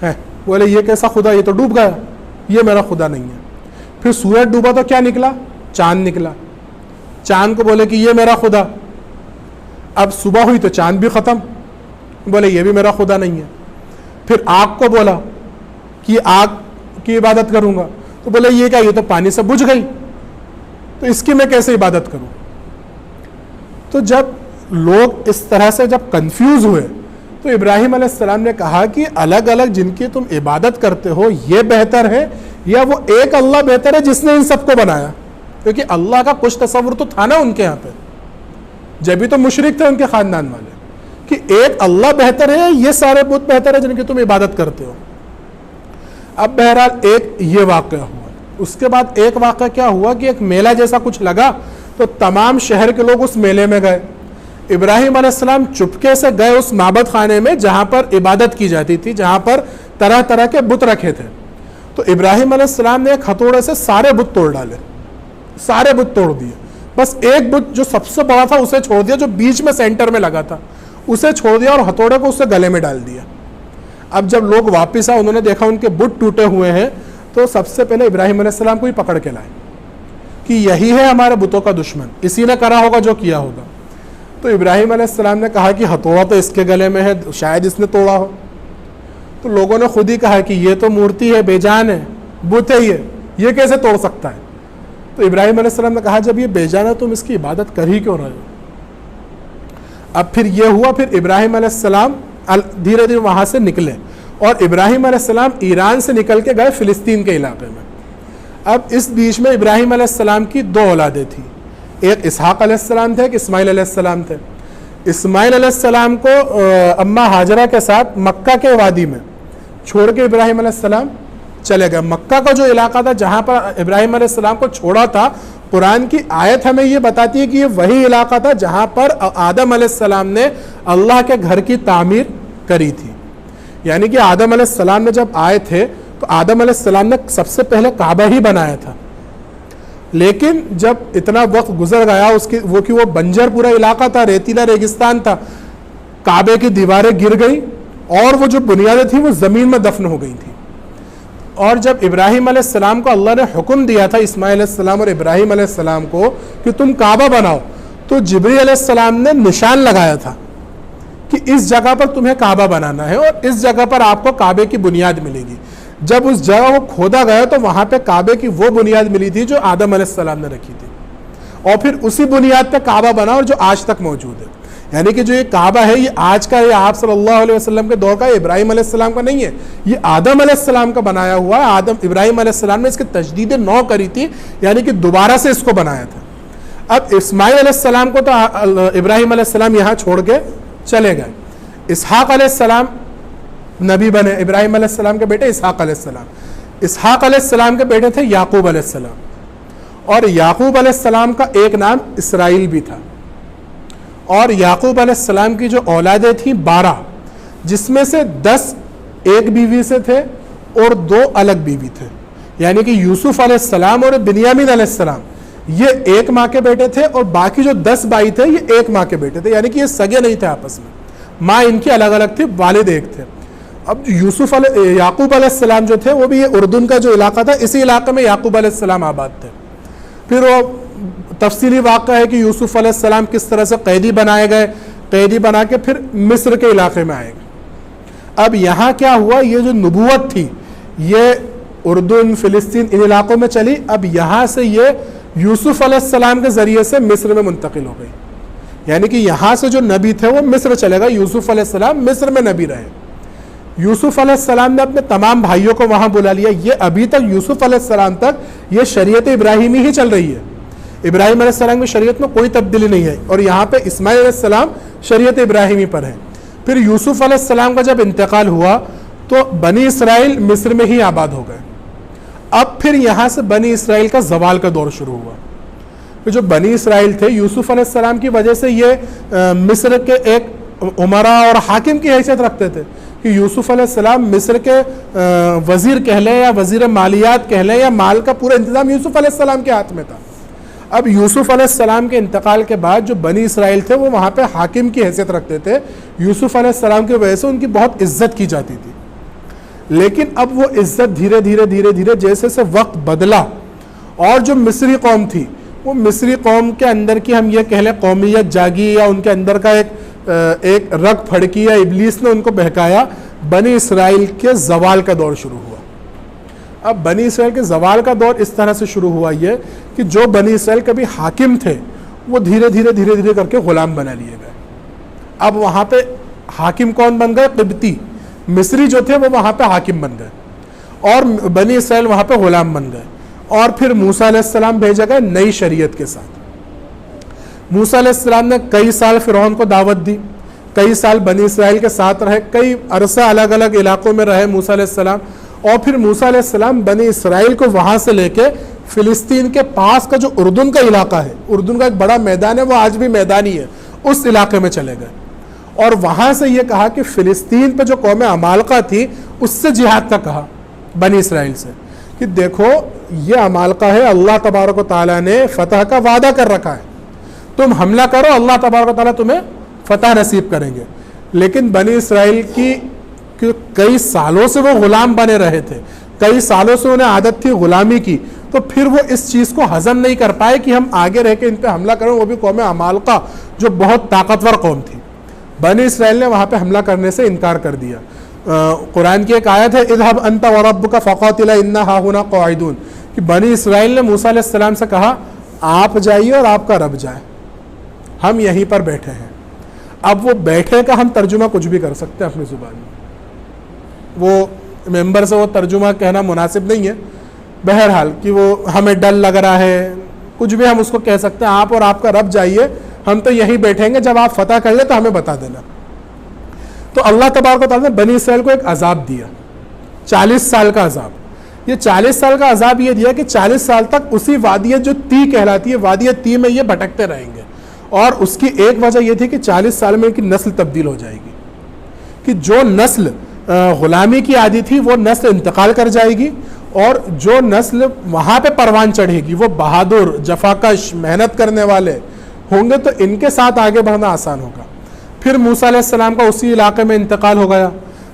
ہے, بولے یہ کیسا خدا, یہ تو ڈوب گیا, یہ میرا خدا نہیں ہے. پھر سورج ڈوبا تو کیا نکلا, چاند نکلا. چاند کو بولے کہ یہ میرا خدا. اب صبح ہوئی تو چاند بھی ختم, بولے یہ بھی میرا خدا نہیں ہے. پھر آگ کو بولا کہ آگ کی عبادت کروں گا, تو بولے یہ کیا, یہ تو پانی سے بجھ گئی, تو اس کی میں کیسے عبادت کروں. تو جب لوگ اس طرح سے جب کنفیوز ہوئے تو ابراہیم علیہ السلام نے کہا کہ الگ الگ جن کی تم عبادت کرتے ہو یہ بہتر ہے یا وہ ایک اللہ بہتر ہے جس نے ان سب کو بنایا. کیونکہ اللہ کا کچھ تصور تو تھا نا ان کے یہاں پہ, جبھی تو مشرک تھے ان کے خاندان والے, کہ ایک اللہ بہتر ہے, یہ سارے بت بہتر ہے جن کی تم عبادت کرتے ہو. اب بہرحال ایک یہ واقعہ ہوا. اس کے بعد ایک واقعہ کیا ہوا کہ ایک میلہ جیسا کچھ لگا, تو تمام شہر کے لوگ اس میلے میں گئے. ابراہیم علیہ السلام چپکے سے گئے اس معبد خانے میں جہاں پر عبادت کی جاتی تھی, جہاں پر طرح طرح کے بت رکھے تھے. تو ابراہیم علیہ السلام نے ایک ہتھوڑے سے سارے بت توڑ ڈالے, سارے بت توڑ دیے. بس ایک بت جو سب سے بڑا تھا اسے چھوڑ دیا, جو بیچ میں سینٹر میں لگا تھا اسے چھوڑ دیا, اور ہتھوڑے کو اسے گلے میں ڈال دیا. اب جب لوگ واپس آئے, انہوں نے دیکھا ان کے بت ٹوٹے ہوئے ہیں, تو سب سے پہلے ابراہیم علیہ السلام کو ہی پکڑ کے لائے کہ یہی ہے ہمارے بتوں کا دشمن, اسی نے کرا ہوگا جو کیا ہوگا. تو ابراہیم علیہ السلام نے کہا کہ ہتھوڑا تو اس کے گلے میں ہے, شاید اس نے توڑا ہو. تو لوگوں نے خود ہی کہا کہ یہ تو مورتی ہے, بے جان ہے, بت ہے, یہ کیسے توڑ سکتا ہے. تو ابراہیم علیہ السلام نے کہا جب یہ بے جان ہے تم اس کی عبادت کر ہی کیوں رہے ہو. اب پھر یہ ہوا, پھر ابراہیم علیہ السلام دھیرے دھیرے وہاں سے نکلے, اور ابراہیم علیہ السلام ایران سے نکل کے گئے فلسطین کے علاقے میں. اب اس بیچ میں ابراہیم علیہ السلام کی دو اولادیں تھیں, ایک اسحاق علیہ السلام تھے, ایک اسماعیل علیہ السلام تھے. اسماعیل علیہ السلام کو اماں ہاجرہ کے ساتھ مکہ کے وادی میں چھوڑ کے ابراہیم علیہ السلام چلے گئے. مکہ کا جو علاقہ تھا جہاں پر ابراہیم علیہ السلام کو چھوڑا تھا, قرآن کی آیت ہمیں یہ بتاتی ہے کہ یہ وہی علاقہ تھا جہاں پر آدم علیہ السلام نے اللہ کے گھر کی تعمیر کری تھی. یعنی کہ آدم علیہ السلام نے جب آئے تھے تو آدم علیہ السلام نے سب سے پہلے کعبہ ہی بنایا تھا, لیکن جب اتنا وقت گزر گیا وہ بنجر پورا علاقہ تھا, ریتیلا ریگستان تھا, کعبے کی دیواریں گر گئی اور وہ جو بنیادیں تھیں وہ زمین میں دفن ہو گئی تھیں. اور جب ابراہیم علیہ السلام کو اللہ نے حکم دیا تھا, اسماعیل علیہ السلام اور ابراہیم علیہ السلام کو, کہ تم کعبہ بناؤ, تو جبریل علیہ السلام نے نشان لگایا تھا کہ اس جگہ پر تمہیں کعبہ بنانا ہے اور اس جگہ پر آپ کو کعبے کی بنیاد ملے گی. جب اس جگہ کو کھودا گیا تو وہاں پہ کعبے کی وہ بنیاد ملی تھی جو آدم علیہ السلام نے رکھی تھی, اور پھر اسی بنیاد پہ کعبہ بنا اور جو آج تک موجود ہے. یعنی کہ جو یہ کعبہ ہے یہ آج کا, یہ آپ صلی اللہ علیہ وسلم کے دور کا, ابراہیم علیہ السلام کا نہیں ہے, یہ آدم علیہ السلام کا بنایا ہوا ہے. ابراہیم علیہ السلام نے اس کی تجدید نو کری تھی, یعنی کہ دوبارہ سے اس کو بنایا تھا. اب اسماعیل علیہ السلام کو تو ابراہیم علیہ السلام یہاں چھوڑ کے چلے گئے. اسحاق علیہ السلام نبی بنے, ابراہیم علیہ السلام کے بیٹے اسحاق علیہ السلام. اسحاق علیہ السلام کے بیٹے تھے یعقوب علیہ السلام, اور یعقوب علیہ السلام کا ایک نام اسرائیل بھی تھا. اور یعقوب علیہ السلام کی جو اولادیں تھیں 12, جس میں سے 10 ایک بیوی سے تھے اور 2 الگ بیوی تھے. یعنی کہ یوسف علیہ السلام اور بنیامین علیہ السلام یہ ایک ماں کے بیٹے تھے, اور باقی جو 10 بھائی تھے یہ ایک ماں کے بیٹے تھے. یعنی کہ یہ سگے نہیں تھے آپس میں, ماں ان کی الگ الگ تھی, والد ایک تھے. اب یعقوب علیہ السلام جو تھے وہ بھی یہ اردن کا جو علاقہ تھا, اسی علاقے میں یعقوب علیہ السلام آباد تھے. پھر وہ تفصیلی واقعہ ہے کہ یوسف علیہ السلام کس طرح سے قیدی بنائے گئے, قیدی بنا کے پھر مصر کے علاقے میں آئے گئے. اب یہاں کیا ہوا, یہ جو نبوت تھی یہ اردن, فلسطین, ان علاقوں میں چلی. اب یہاں سے یہ یوسف علیہ السلام کے ذریعے سے مصر میں منتقل ہو گئی. یعنی کہ یہاں سے جو نبی تھے وہ مصر چلے گئے. یوسف علیہ السلام مصر میں نبی رہے. یوسف علیہ السلام نے اپنے تمام بھائیوں کو وہاں بلا لیا. یہ ابھی تک یوسف علیہ السلام تک یہ شریعت ابراہیمی ہی چل رہی ہے. ابراہیم علیہ السلام کی شریعت میں کوئی تبدیلی نہیں ہے, اور یہاں پہ اسماعیل علیہ السلام شریعت ابراہیمی پر ہے. پھر یوسف علیہ السلام کا جب انتقال ہوا تو بنی اسرائیل مصر میں ہی آباد ہو گئے. اب پھر یہاں سے بنی اسرائیل کا زوال کا دور شروع ہوا. جو بنی اسرائیل تھے یوسف علیہ السلام کی وجہ سے یہ مصر کے ایک امراء اور حاکم کی حیثیت رکھتے تھے کہ یوسف علیہ السلام مصر کے وزیر کہہ لیں یا وزیر مالیات کہہ لیں, یا مال کا پورا انتظام یوسف علیہ السلام کے ہاتھ میں تھا. اب یوسف علیہ السلام کے انتقال کے بعد جو بنی اسرائیل تھے وہ وہاں پہ حاکم کی حیثیت رکھتے تھے. یوسف علیہ السلام کی وجہ سے ان کی بہت عزت کی جاتی تھی. لیکن اب وہ عزت دھیرے دھیرے جیسے وقت بدلا, اور جو مصری قوم تھی وہ مصری قوم کے اندر کی ہم یہ کہہ لیں قومیت جاگی, یا ان کے اندر کا ایک رگ پھڑکی, یا ابلیس نے ان کو بہکایا. بنی اسرائیل کے زوال کا دور شروع ہوا. اب بنی اسرائیل کے زوال کا دور اس طرح سے شروع ہوا یہ کہ جو بنی اسرائیل کبھی حاکم تھے وہ دھیرے دھیرے کر کے غلام بنا لیے گئے. اب وہاں پہ حاکم کون بن گئے؟ قبطی, مصری جو تھے وہ وہاں پہ حاکم بن گئے, اور بنی اسرائیل وہاں پہ غلام بن گئے. اور پھر موسیٰ علیہ السلام بھیجا گئے نئی شریعت کے ساتھ. موسیٰ علیہ السلام نے کئی سال فرعون کو دعوت دی, کئی سال بنی اسرائیل کے ساتھ رہے, کئی عرصہ الگ الگ علاقوں میں رہے موسیٰ علیہ السلام. اور پھر موسیٰ علیہ السلام بنی اسرائیل کو وہاں سے لے کے فلسطین کے پاس کا جو اردن کا علاقہ ہے, اردن کا ایک بڑا میدان ہے, وہ آج بھی میدانی ہے, اس علاقے میں چلے گئے. اور وہاں سے یہ کہا کہ فلسطین پہ جو قوم عمالقہ تھی اس سے جہاد کا کہا بنی اسرائیل سے کہ دیکھو یہ عمالقہ ہے, اللہ تبارک و تعالیٰ نے فتح کا وعدہ کر رکھا ہے, تم حملہ کرو, اللہ تبارک و تعالیٰ تمہیں فتح نصیب کریں گے. لیکن بنی اسرائیل کی کئی سالوں سے وہ غلام بنے رہے تھے, کئی سالوں سے انہیں عادت تھی غلامی کی, تو پھر وہ اس چیز کو ہضم نہیں کر پائے کہ ہم آگے رہ کے ان پہ حملہ کریں, وہ بھی قوم عمالقہ جو بہت طاقتور قوم تھی. بنی اسرائیل نے وہاں پہ حملہ کرنے سے انکار کر دیا. قرآن کی ایک آیت ہے اذهب انت وربك فقاتلا انا هاهنا قاعدون, کہ بنی اسرائیل نے موسیٰ علیہ السلام سے کہا آپ جائیے اور آپ کا رب جائے, ہم یہیں پر بیٹھے ہیں. اب وہ بیٹھے کا ہم ترجمہ کچھ بھی کر سکتے ہیں اپنی زبان میں, وہ ممبر سے وہ ترجمہ کہنا مناسب نہیں ہے. بہرحال کہ وہ ہمیں ڈر لگ رہا ہے, کچھ بھی ہم اس کو کہہ سکتے ہیں, آپ اور آپ کا رب جائیے, ہم تو یہی بیٹھیں گے, جب آپ فتح کر لیں تو ہمیں بتا دینا. تو اللہ تبارک و تعالیٰ نے بنی اسرائیل کو ایک عذاب دیا, 40 سال کا عذاب. یہ 40 سال کا عذاب یہ دیا کہ 40 سال تک اسی وادی جو تی کہلاتی ہے, وادی تی میں یہ بھٹکتے رہیں گے. اور اس کی ایک وجہ یہ تھی کہ 40 سال میں ان کی نسل تبدیل ہو جائے گی, کہ جو نسل غلامی کی عادی تھی وہ نسل انتقال کر جائے گی, اور جو نسل وہاں پہ پروان چڑھے گی وہ بہادر, جفاکش, محنت کرنے والے ہوں گے, تو ان کے ساتھ آگے بڑھنا آسان ہوگا. پھر موسیٰ علیہ السلام کا اسی علاقے میں انتقال ہو گیا.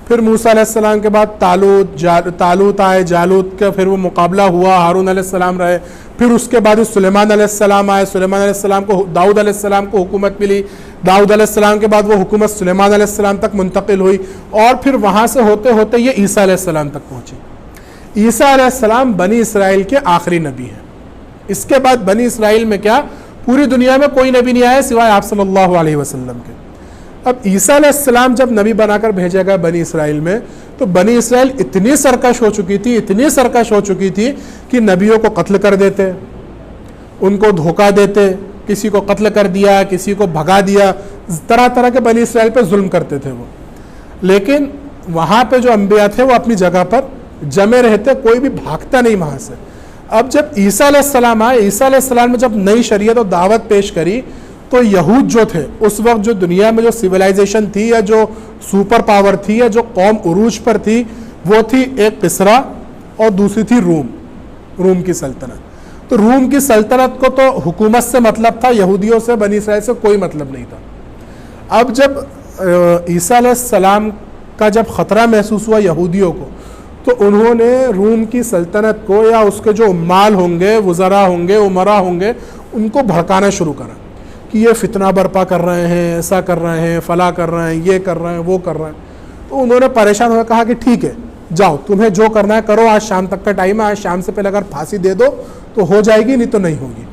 پھر موسیٰ علیہ السلام کے بعد طالوت آئے, جالوت کا پھر وہ مقابلہ ہوا, ہارون علیہ السلام رہے. پھر اس کے بعد سلیمان علیہ السلام آئے, سلیمان علیہ السلام کو داؤد علیہ السلام کو حکومت ملی, داؤد علیہ السلام کے بعد وہ حکومت سلیمان علیہ السلام تک منتقل ہوئی, اور پھر وہاں سے ہوتے ہوتے یہ عیسیٰ علیہ السلام تک پہنچی. عیسیٰ علیہ السلام بنی اسرائیل کے آخری نبی ہیں. اس کے بعد بنی اسرائیل میں کیا پوری دنیا میں کوئی نبی نہیں آیا سوائے آپ صلی اللہ علیہ وسلم کے. اب عیسیٰ علیہ السلام جب نبی بنا کر بھیجا گیا بنی اسرائیل میں, تو بنی اسرائیل اتنی سرکش ہو چکی تھی کہ نبیوں کو قتل کر دیتے, ان کو دھوکہ دیتے, کسی کو قتل کر دیا, کسی کو بھگا دیا, طرح طرح کے بنی اسرائیل پہ ظلم کرتے تھے وہ. لیکن وہاں پہ جو انبیاء تھے وہ اپنی جگہ پر جمے رہتے, کوئی بھی بھاگتا نہیں وہاں سے. اب جب عیسیٰ علیہ السلام آئے, عیسیٰ علیہ السلام نے جب نئی شریعت اور دعوت پیش کری, تو یہود جو تھے اس وقت جو دنیا میں جو سویلائزیشن تھی, یا جو سپر پاور تھی, یا جو قوم عروج پر تھی, وہ تھی ایک کسریٰ اور دوسری تھی روم کی سلطنت. تو روم کی سلطنت کو تو حکومت سے مطلب تھا, یہودیوں سے, بنی اسرائیل سے کوئی مطلب نہیں تھا. اب جب عیسیٰ علیہ السلام کا جب خطرہ محسوس ہوا یہودیوں کو, تو انہوں نے روم کی سلطنت کو, یا اس کے جو عمال ہوں گے, وزراء ہوں گے, عمراء ہوں گے, ان کو بھڑکانا شروع کرا کہ یہ فتنہ برپا کر رہے ہیں, ایسا کر رہے ہیں, فلاں کر رہے ہیں, یہ کر رہے ہیں, وہ کر رہے ہیں. تو انہوں نے پریشان ہو کہا کہ ٹھیک ہے, جاؤ تمہیں جو کرنا ہے کرو, آج شام تک کا ٹائم ہے, آج شام سے پہلے اگر پھانسی دے دو تو ہو جائے گی, نہیں تو نہیں ہوگی.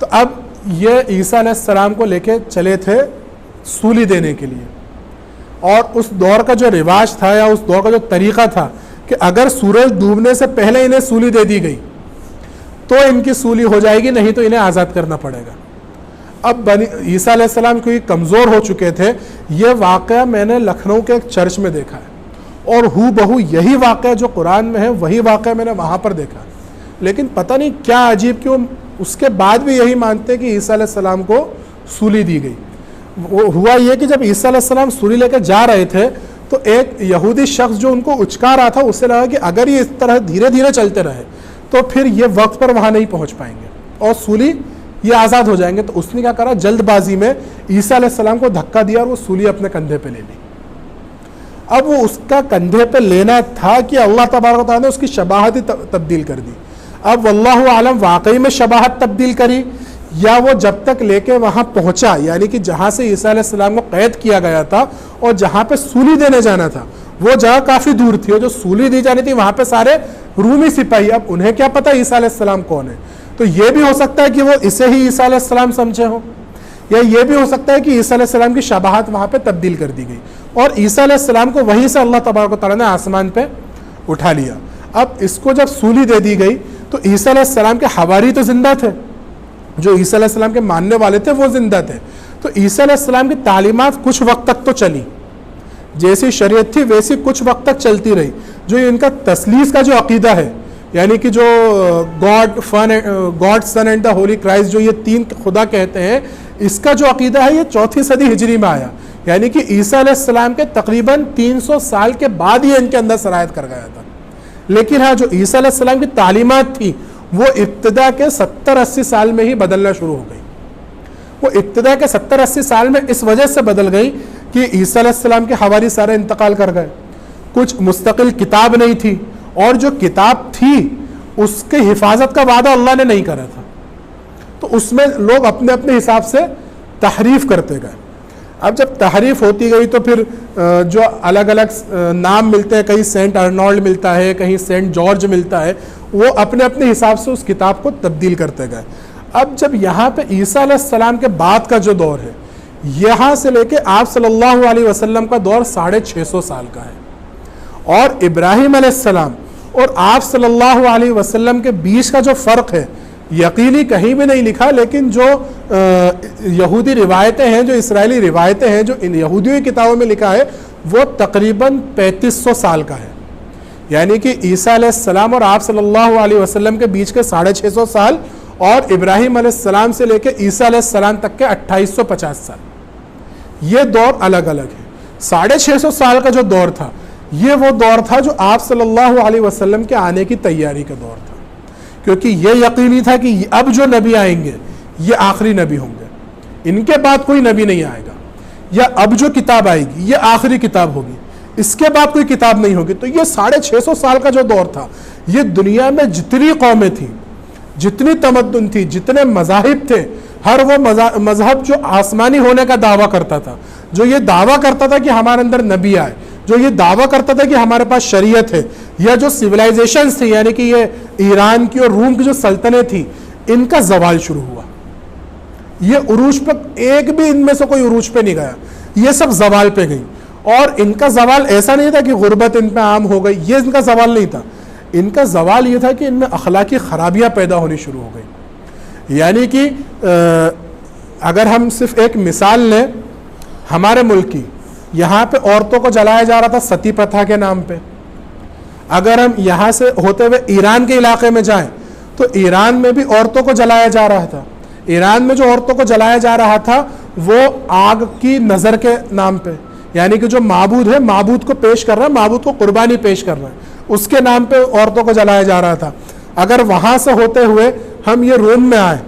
تو اب یہ عیسیٰ علیہ السلام کو لے کے چلے تھے سولی دینے کے لیے، اور اس دور کا جو رواج تھا یا اس دور کا جو طریقہ تھا کہ اگر سورج ڈوبنے سے پہلے انہیں سولی دے دی گئی تو ان کی سولی ہو جائے گی، نہیں تو انہیں آزاد کرنا پڑے گا۔ اب عیسیٰ علیہ السلام کوئی کمزور ہو چکے تھے۔ یہ واقعہ میں نے لکھنؤ کے ایک چرچ میں دیکھا ہے، اور ہو بہو یہی واقعہ جو قرآن میں ہے وہی واقعہ میں نے وہاں پر دیکھا ہے، لیکن پتہ نہیں کیا عجیب کیوں اس کے بعد بھی یہی مانتے کہ عیسیٰ علیہ السلام کو سولی دی گئی۔ وہ ہوا یہ کہ جب عیسیٰ علیہ السلام سولی لے کے جا رہے تھے تو ایک یہودی شخص جو ان کو اچکا رہا تھا، اس سے لگا کہ اگر یہ اس طرح دھیرے دھیرے چلتے رہے تو پھر یہ وقت پر وہاں نہیں پہنچ پائیں گے اور سولی یہ آزاد ہو جائیں گے۔ تو اس نے کیا کرا، جلد بازی میں عیسیٰ علیہ السلام کو دھکا دیا اور وہ سولی اپنے کندھے پہ لے لی۔ اب وہ اس کا کندھے پہ لینا تھا کہ اللہ تبارک و تعالیٰ نے اس کی شباہت ہی تبدیل کر دی۔ اب واللہ عالم واقعی میں شباہت تبدیل کری یا وہ جب تک لے کے وہاں پہنچا، یعنی کہ جہاں سے عیسیٰ علیہ السلام کو قید کیا گیا تھا اور جہاں پہ سولی دینے جانا تھا وہ جگہ کافی دور تھی، اور جو سولی دی جانی تھی وہاں پہ سارے رومی سپاہی، اب انہیں کیا پتہ عیسیٰ علیہ السلام کون ہے۔ تو یہ بھی ہو سکتا ہے کہ وہ اسے ہی عیسیٰ علیہ السلام سمجھے ہوں، یا یہ بھی ہو سکتا ہے کہ عیسیٰ علیہ السلام کی شباہت وہاں پہ تبدیل کر دی گئی اور عیسیٰ علیہ السلام کو وہیں سے اللہ تبارک و تعالیٰ نے آسمان پہ اٹھا لیا۔ اب اس کو جب سولی دے دی گئی تو عیسیٰ علیہ السلام کے حواری تو زندہ تھے، جو عیسیٰ علیہ السلام کے ماننے والے تھے وہ زندہ تھے۔ تو عیسیٰ علیہ السلام کی تعلیمات کچھ وقت تک تو چلی، جیسی شریعت تھی ویسی کچھ وقت تک چلتی رہی۔ جو ان کا تثلیث کا جو عقیدہ ہے، یعنی کہ جو God son and the holy Christ, جو یہ تین خدا کہتے ہیں، اس کا جو عقیدہ ہے یہ 4 صدی ہجری میں آیا، یعنی کہ عیسیٰ علیہ السلام کے تقریباً 300 سال کے بعد ہی ان کے اندر سرایت کر گیا تھا۔ لیکن ہاں جو عیسیٰ علیہ السلام کی تعلیمات تھی وہ ابتدا کے 70-80 سال میں ہی بدلنا شروع ہو گئی۔ وہ ابتدا کے 70-80 سال میں اس وجہ سے بدل گئی کہ عیسیٰ علیہ السلام کے حواری سارے انتقال کر گئے، کچھ مستقل کتاب نہیں تھی، اور جو کتاب تھی اس کی حفاظت کا وعدہ اللہ نے نہیں کرا تھا، تو اس میں لوگ اپنے اپنے حساب سے تحریف کرتے گئے۔ اب جب تحریف ہوتی گئی تو پھر جو الگ الگ نام ملتے ہیں، کہیں سینٹ ارنولڈ ملتا ہے، کہیں سینٹ جارج ملتا ہے، وہ اپنے اپنے حساب سے اس کتاب کو تبدیل کرتے گئے۔ اب جب یہاں پہ عیسیٰ علیہ السلام کے بعد کا جو دور ہے، یہاں سے لے کے آپ صلی اللہ علیہ وسلم کا دور 650 سال کا ہے، اور ابراہیم علیہ السلام اور آپ صلی اللہ علیہ وسلم کے بیچ کا جو فرق ہے یقینی کہیں بھی نہیں لکھا، لیکن جو یہودی روایتیں ہیں، جو اسرائیلی روایتیں ہیں، جو ان یہودیوں کی کتابوں میں لکھا ہے، وہ تقریباً 3500 سال کا ہے، یعنی کہ عیسیٰ علیہ السلام اور آپ صلی اللہ علیہ وسلم کے بیچ کے 650 سال، اور ابراہیم علیہ السلام سے لے کے عیسیٰ علیہ السلام تک کے 2850 سال، یہ دور الگ الگ ہے۔ 650 سال کا جو دور تھا یہ وہ دور تھا جو آپ صلی اللہ علیہ وسلم کے آنے کی تیاری کا دور تھا، کیونکہ یہ یقینی تھا کہ اب جو نبی آئیں گے یہ آخری نبی ہوں گے، ان کے بعد کوئی نبی نہیں آئے گا، یا اب جو کتاب آئے گی یہ آخری کتاب ہوگی، اس کے بعد کوئی کتاب نہیں ہوگی۔ تو یہ 650 سال کا جو دور تھا، یہ دنیا میں جتنی قومیں تھیں، جتنی تمدن تھی، جتنے مذاہب تھے، ہر وہ مذہب جو آسمانی ہونے کا دعویٰ کرتا تھا، جو یہ دعویٰ کرتا تھا کہ ہمارے اندر نبی آئے، جو یہ دعویٰ کرتا تھا کہ ہمارے پاس شریعت ہے، یا جو سویلائزیشنز تھی، یعنی کہ یہ ایران کی اور روم کی جو سلطنتیں تھیں، ان کا زوال شروع ہوا۔ یہ عروج پہ ایک بھی ان میں سے کوئی عروج پہ نہیں گیا، یہ سب زوال پہ گئی، اور ان کا زوال ایسا نہیں تھا کہ غربت ان پہ عام ہو گئی، یہ ان کا زوال نہیں تھا، ان کا زوال یہ تھا کہ ان میں اخلاقی خرابیاں پیدا ہونی شروع ہو گئی۔ یعنی کہ اگر ہم صرف ایک مثال لیں ہمارے ملک کی، یہاں پہ عورتوں کو جلایا جا رہا تھا ستی پرتھا کے نام پہ۔ اگر ہم یہاں سے ہوتے ہوئے ایران کے علاقے میں جائیں تو ایران میں بھی عورتوں کو جلایا جا رہا تھا۔ ایران میں جو عورتوں کو جلایا جا رہا تھا وہ آگ کی نظر کے نام پہ، یعنی کہ جو معبود ہے، معبود کو پیش کر رہا ہے، معبود کو قربانی پیش کر رہا ہے، اس کے نام پہ عورتوں کو جلایا جا رہا تھا۔ اگر وہاں سے ہوتے ہوئے ہم یہ روم میں آئے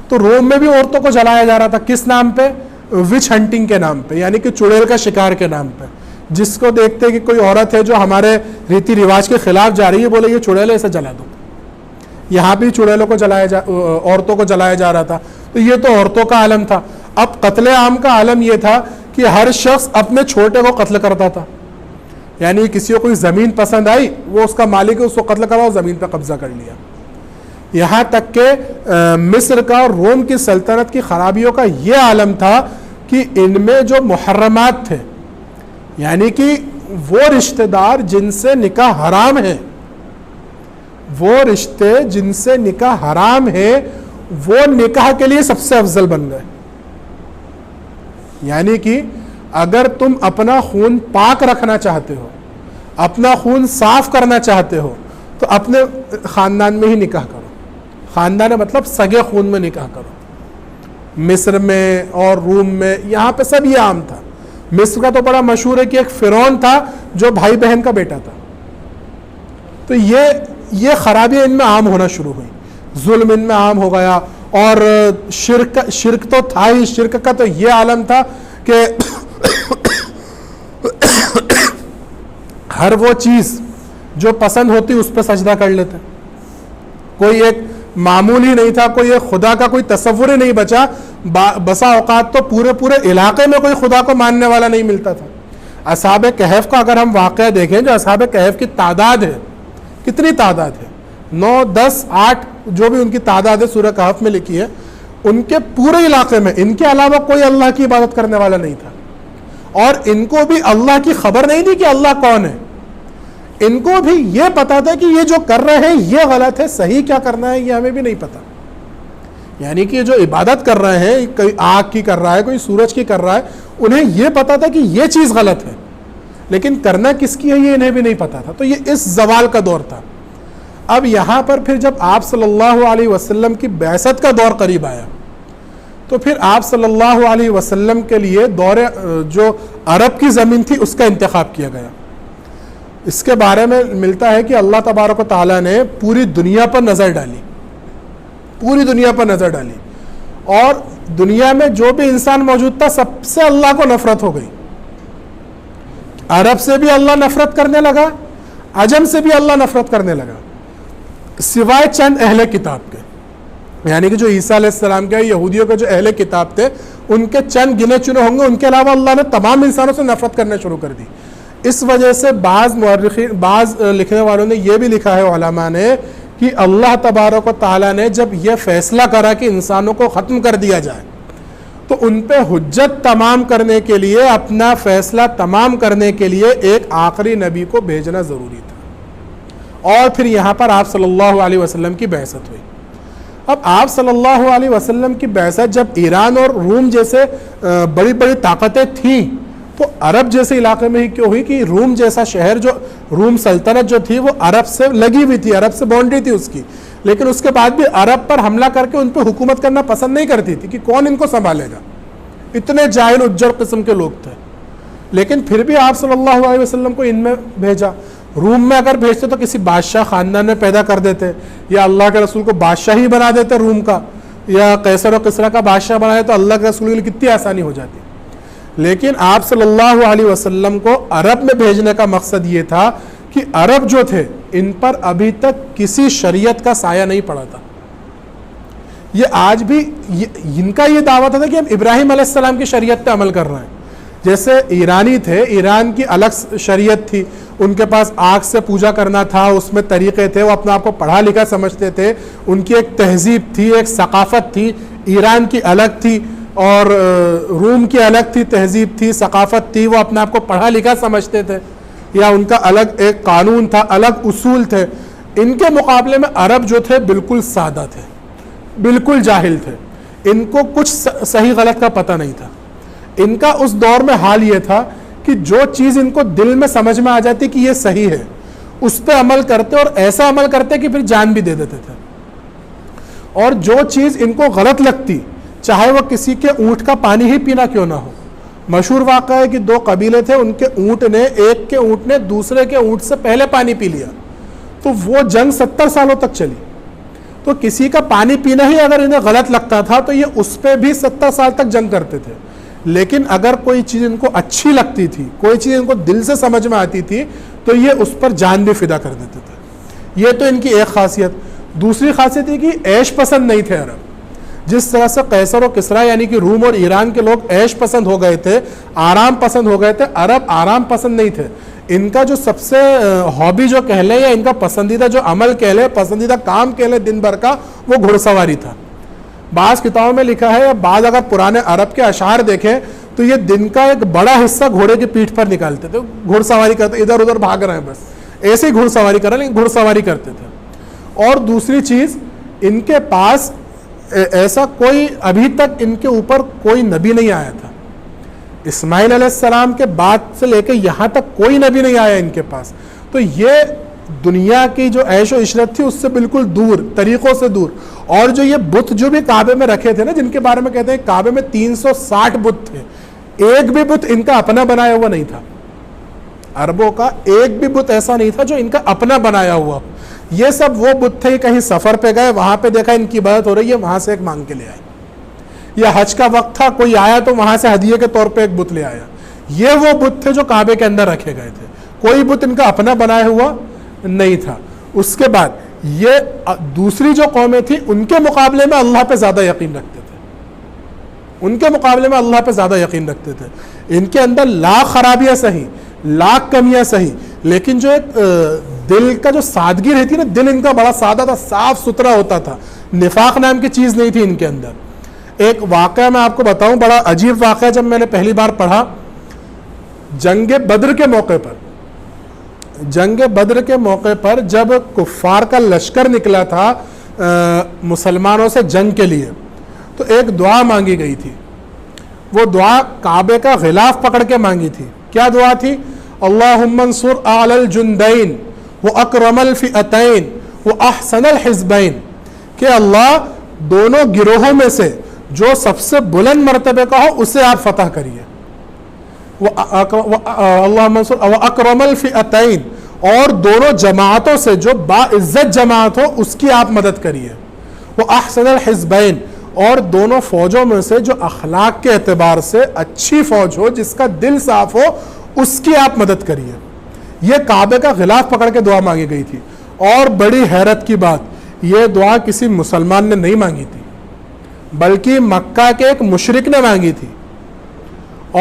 تو روم میں بھی عورتوں کو جلایا جا رہا تھا، کس نام پہ؟ وچ ہنٹنگ کے نام پہ، یعنی کہ چڑیل کا شکار کے نام پہ۔ جس کو دیکھتے کہ کوئی عورت ہے جو ہمارے ریتی رواج کے خلاف جا رہی ہے، بولے یہ چڑیل ہے، اسے جلا دو۔ یہاں بھی چڑیلوں کو عورتوں کو جلایا جا رہا تھا، تو یہ تو عورتوں کا عالم تھا۔ اب قتل عام کا عالم یہ تھا کہ ہر شخص اپنے چھوٹے کو قتل کرتا تھا، یعنی کسی کو کوئی زمین پسند آئی، وہ اس کا مالک ہے، اس کو قتل کرا اور زمین پہ قبضہ کر لیا۔ یہاں تک کہ مصر کا اور روم کی سلطنت کی خرابیوں کا یہ عالم تھا کہ ان میں جو محرمات تھے، یعنی کہ وہ رشتہ دار جن سے نکاح حرام ہے، وہ رشتے جن سے نکاح حرام ہے، وہ نکاح کے لیے سب سے افضل بن گئے۔ یعنی کہ اگر تم اپنا خون پاک رکھنا چاہتے ہو، اپنا خون صاف کرنا چاہتے ہو، تو اپنے خاندان میں ہی نکاح کرو۔ خاندان مطلب سگے خون میں نکاح کرو۔ مصر میں اور روم میں یہاں پہ سب یہ عام تھا۔ مصر کا تو بڑا مشہور ہے کہ ایک فرعون تھا جو بھائی بہن کا بیٹا تھا۔ تو یہ خرابیاں ان میں عام ہونا شروع ہوئی، ظلم ان میں عام ہو گیا، اور شرک تو تھا ہی۔ شرک کا تو یہ عالم تھا کہ ہر وہ چیز جو پسند ہوتی اس پہ سجدہ کر لیتے۔ کوئی ایک معمول ہی نہیں تھا، کوئی ایک خدا کا کوئی تصور ہی نہیں بچا۔ بسا اوقات تو پورے علاقے میں کوئی خدا کو ماننے والا نہیں ملتا تھا۔ اصحاب کہف کا اگر ہم واقعہ دیکھیں، جو اصحاب کہف کی تعداد ہے، کتنی تعداد ہے، 9 10 8 جو بھی ان کی تعداد ہے سورہ کہف میں لکھی ہے، ان کے پورے علاقے میں ان کے علاوہ کوئی اللہ کی عبادت کرنے والا نہیں تھا، اور ان کو بھی اللہ کی خبر نہیں تھی کہ اللہ کون ہے۔ ان کو بھی یہ پتا تھا کہ یہ جو کر رہے ہیں یہ غلط ہے، صحیح کیا کرنا ہے یہ ہمیں بھی نہیں پتا۔ یعنی کہ جو عبادت کر رہے ہیں، کوئی آگ کی کر رہا ہے، کوئی سورج کی کر رہا ہے، انہیں یہ پتا تھا کہ یہ چیز غلط ہے، لیکن کرنا کس کی ہے یہ انہیں بھی نہیں پتا تھا۔ تو یہ اس زوال کا دور تھا۔ اب یہاں پر پھر جب آپ صلی اللہ علیہ وسلم کی بعثت کا دور قریب آیا، تو پھر آپ صلی اللہ علیہ وسلم کے لیے دور جو عرب کی زمین تھی اس کا انتخاب کیا گیا۔ اس کے بارے میں ملتا ہے کہ اللہ تبارک و تعالیٰ نے پوری دنیا پر نظر ڈالی، پوری دنیا پر نظر ڈالی، اور دنیا میں جو بھی انسان موجود تھا سب سے اللہ کو نفرت ہو گئی۔ عرب سے بھی اللہ نفرت کرنے لگا، عجم سے بھی اللہ نفرت کرنے لگا، سوائے چند اہل کتاب کے، یعنی کہ جو عیسیٰ علیہ السلام کے یہودیوں کے جو اہل کتاب تھے ان کے چند گنے چنے ہوں گے، ان کے علاوہ اللہ نے تمام انسانوں سے نفرت کرنا شروع کر دی۔ اس وجہ سے بعض لکھنے والوں نے یہ بھی لکھا ہے علماء نے کہ اللہ تبارک و تعالیٰ نے جب یہ فیصلہ کرا کہ انسانوں کو ختم کر دیا جائے، تو ان پہ حجت تمام کرنے کے لیے، اپنا فیصلہ تمام کرنے کے لیے ایک آخری نبی کو بھیجنا ضروری تھا، اور پھر یہاں پر آپ صلی اللہ علیہ وسلم کی بعثت ہوئی۔ اب آپ صلی اللہ علیہ وسلم کی بعثت جب ایران اور روم جیسے بڑی بڑی طاقتیں تھیں، تو عرب جیسے علاقے میں ہی کیوں ہوئی کہ روم جیسا شہر، جو روم سلطنت جو تھی وہ عرب سے لگی ہوئی تھی، عرب سے باؤنڈری تھی اس کی، لیکن اس کے بعد بھی عرب پر حملہ کر کے ان پہ حکومت کرنا پسند نہیں کرتی تھی کہ کون ان کو سنبھالے گا، اتنے جاہل اجڑ قسم کے لوگ تھے۔ لیکن پھر بھی آپ صلی اللہ علیہ وسلم کو ان میں بھیجا۔ روم میں اگر بھیجتے تو کسی بادشاہ خاندان میں پیدا کر دیتے، یا اللہ کے رسول کو بادشاہ ہی بنا دیتے روم کا، یا قیصر و کسریٰ کا بادشاہ بنا دیتے، تو اللہ کے رسول کے لیے کتنی آسانی ہو جاتی۔ لیکن آپ صلی اللہ علیہ وسلم کو عرب میں بھیجنے کا مقصد یہ تھا کہ عرب جو تھے ان پر ابھی تک کسی شریعت کا سایہ نہیں پڑا تھا۔ یہ آج بھی ان کا یہ دعویٰ تھا کہ ہم ابراہیم علیہ السلام کی شریعت پہ عمل کر رہے ہیں۔ جیسے ایرانی تھے، ایران کی الگ شریعت تھی، ان کے پاس آگ سے پوجا کرنا تھا، اس میں طریقے تھے، وہ اپنا آپ کو پڑھا لکھا سمجھتے تھے، ان کی ایک تہذیب تھی، ایک ثقافت تھی، ایران کی الگ تھی اور روم کی الگ تھی، تہذیب تھی، ثقافت تھی، وہ اپنے آپ کو پڑھا لکھا سمجھتے تھے، یا ان کا الگ ایک قانون تھا، الگ اصول تھے۔ ان کے مقابلے میں عرب جو تھے بالکل سادہ تھے، بالکل جاہل تھے، ان کو کچھ صحیح غلط کا پتہ نہیں تھا۔ ان کا اس دور میں حال یہ تھا کہ جو چیز ان کو دل میں سمجھ میں آ جاتی کہ یہ صحیح ہے، اس پہ عمل کرتے، اور ایسا عمل کرتے کہ پھر جان بھی دے دیتے تھے۔ اور جو چیز ان کو غلط لگتی، چاہے وہ کسی کے اونٹ کا پانی ہی پینا کیوں نہ ہو۔ مشہور واقعہ ہے کہ 2 قبیلے تھے، ان کے اونٹ نے، ایک کے اونٹ نے دوسرے کے اونٹ سے پہلے پانی پی لیا، تو وہ جنگ 70 سالوں تک چلی۔ تو کسی کا پانی پینا ہی اگر انہیں غلط لگتا تھا تو یہ اس پہ بھی 70 سال تک جنگ کرتے تھے۔ لیکن اگر کوئی چیز ان کو اچھی لگتی تھی، کوئی چیز ان کو دل سے سمجھ میں آتی تھی، تو یہ اس پر جان بھی فدا کر دیتے تھے۔ یہ تو ان کی ایک خاصیت۔ دوسری خاصیت یہ کہ عیش پسند نہیں تھے عرب۔ جس طرح سے قیصر و کسریٰ یعنی کہ روم اور ایران کے لوگ عیش پسند ہو گئے تھے، آرام پسند ہو گئے تھے، عرب آرام پسند نہیں تھے۔ ان کا جو سب سے ہابی جو کہہ لیں یا ان کا پسندیدہ جو عمل کہہ لیں, پسندیدہ کام کہہ لیں دن بھر کا, وہ گھڑ سواری تھا. بعض کتابوں میں لکھا ہے, یا بعض اگر پرانے عرب کے اشعار دیکھیں تو یہ دن کا ایک بڑا حصہ گھوڑے کی پیٹھ پر نکالتے تھے, گھڑ سواری کرتے, ادھر ادھر بھاگ رہے ہیں بس ایسے ہی گھڑ سواری کر رہے ہیں, لیکن گھڑ سواری کرتے تھے. اور دوسری چیز, ان کے پاس ایسا کوئی ابھی تک ان کے اوپر کوئی نبی نہیں آیا تھا. اسماعیل علیہ السلام کے بعد سے لے کے یہاں تک کوئی نبی نہیں آیا ان کے پاس. تو یہ دنیا کی جو عیش و عشرت تھی اس سے بالکل دور, طریقوں سے دور. اور جو یہ بت جو بھی کعبے میں رکھے تھے نا, جن کے بارے میں کہتے ہیں کعبے میں 360 بت تھے, ایک بھی بت ان کا اپنا بنایا ہوا نہیں تھا. عربوں کا ایک بھی بت ایسا نہیں تھا جو ان کا اپنا بنایا ہوا. یہ سب وہ بت تھے, کہیں سفر پہ گئے, وہاں پہ دیکھا ان کی عبادت ہو رہی ہے, وہاں سے ایک مانگ کے لے آئے. یا حج کا وقت تھا, کوئی آیا تو وہاں سے ہدیے کے طور پہ ایک بت لے آیا. یہ وہ بت تھے جو کعبے کے اندر رکھے گئے تھے, کوئی بت ان کا اپنا بنایا ہوا نہیں تھا. اس کے بعد یہ دوسری جو قومیں تھیں ان کے مقابلے میں اللہ پہ زیادہ یقین رکھتے تھے, ان کے مقابلے میں اللہ پہ زیادہ یقین رکھتے تھے. ان کے اندر لاکھ خرابیاں صحیح, لاکھ کمیاں صحیح, لیکن جو ایک دل کا جو سادگی رہتی نا, دل ان کا بڑا سادہ تھا, صاف ستھرا ہوتا تھا, نفاق نام کی چیز نہیں تھی ان کے اندر. ایک واقعہ میں آپ کو بتاؤں, بڑا عجیب واقعہ, جب میں نے پہلی بار پڑھا جنگ بدر کے موقع پر. جنگ بدر کے موقع پر جب کفار کا لشکر نکلا تھا مسلمانوں سے جنگ کے لیے, تو ایک دعا مانگی گئی تھی. وہ دعا کعبے کا غلاف پکڑ کے مانگی تھی. کیا دعا تھی؟ اللہم انصر اعلی الجندین واکرم الفئتین واحسن الحزبین, کہ اللہ دونوں گروہوں میں سے جو سب سے بلند مرتبے کا ہو اسے آپ فتح کریے. اللہم انصر واکرم الفئتین, اور دونوں جماعتوں سے جو باعزت جماعت ہو اس کی آپ مدد کریے. واحسن الحزبین, اور دونوں فوجوں میں سے جو اخلاق کے اعتبار سے اچھی فوج ہو, جس کا دل صاف ہو, اس کی آپ مدد کریے. یہ کعبے کا غلاف پکڑ کے دعا مانگی گئی تھی. اور بڑی حیرت کی بات, یہ دعا کسی مسلمان نے نہیں مانگی تھی, بلکہ مکہ کے ایک مشرک نے مانگی تھی.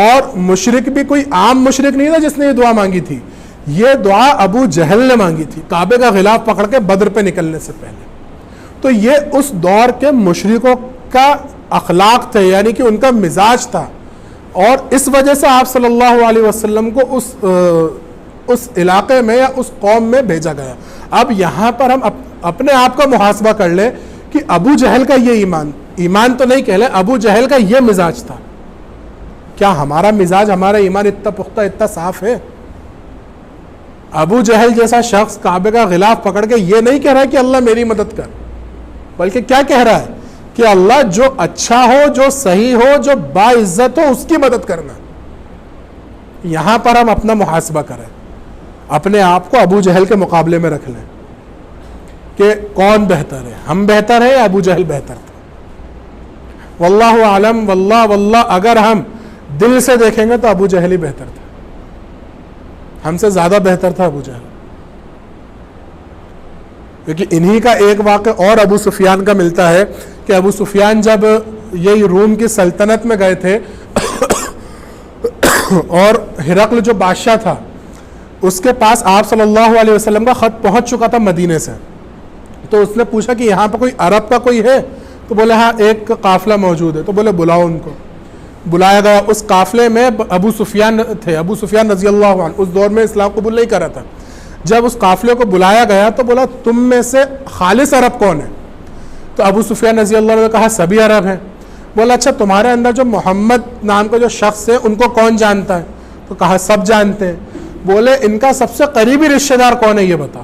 اور مشرک بھی کوئی عام مشرک نہیں تھا جس نے یہ دعا مانگی تھی, یہ دعا ابو جہل نے مانگی تھی کعبے کا غلاف پکڑ کے بدر پہ نکلنے سے پہلے. تو یہ اس دور کے مشرکوں کا اخلاق تھے, یعنی کہ ان کا مزاج تھا, اور اس وجہ سے آپ صلی اللہ علیہ وسلم کو اس علاقے میں یا اس قوم میں بھیجا گیا. اب یہاں پر ہم اپنے آپ کا محاسبہ کر لیں کہ ابو جہل کا یہ ایمان تو نہیں کہہ لیں, ابو جہل کا یہ مزاج تھا. کیا ہمارا مزاج, ہمارا ایمان اتنا پختہ, اتنا صاف ہے؟ ابو جہل جیسا شخص کعبے کا غلاف پکڑ کے یہ نہیں کہہ رہا ہے کہ اللہ میری مدد کر, بلکہ کیا کہہ رہا ہے کہ اللہ جو اچھا ہو, جو صحیح ہو, جو باعزت ہو, اس کی مدد کرنا. یہاں پر ہم اپنا محاسبہ کریں, اپنے آپ کو ابو جہل کے مقابلے میں رکھ لیں کہ کون بہتر ہے, ہم بہتر ہیں یا ابو جہل بہتر تھا. واللہ عالم, واللہ اگر ہم دل سے دیکھیں گے تو ابو جہل ہی بہتر تھا, ہم سے زیادہ بہتر تھا ابو جہل. کیونکہ انہی کا ایک واقعہ اور ابو سفیان کا ملتا ہے کہ ابو سفیان جب یہی روم کی سلطنت میں گئے تھے اور ہرقل جو بادشاہ تھا اس کے پاس آپ صلی اللہ علیہ وسلم کا خط پہنچ چکا تھا مدینے سے, تو اس نے پوچھا کہ یہاں پہ کوئی عرب کا کوئی ہے؟ تو بولے ہاں ایک قافلہ موجود ہے. تو بولے بلاؤ ان کو. بلایا گیا. اس قافلے میں ابو سفیان تھے, ابو سفیان رضی اللہ عنہ, اس دور میں اسلام قبول نہیں کرا تھا. جب اس قافلے کو بلایا گیا تو بولا تم میں سے خالص عرب کون ہے؟ تو ابو سفیان رضی اللہ عنہ نے کہا سبھی عرب ہیں. بولا اچھا تمہارے اندر جو محمد نام کا جو شخص ہے ان کو کون جانتا ہے؟ تو کہا سب جانتے ہیں. بولے ان کا سب سے قریبی رشتہ دار کون ہے یہ بتا.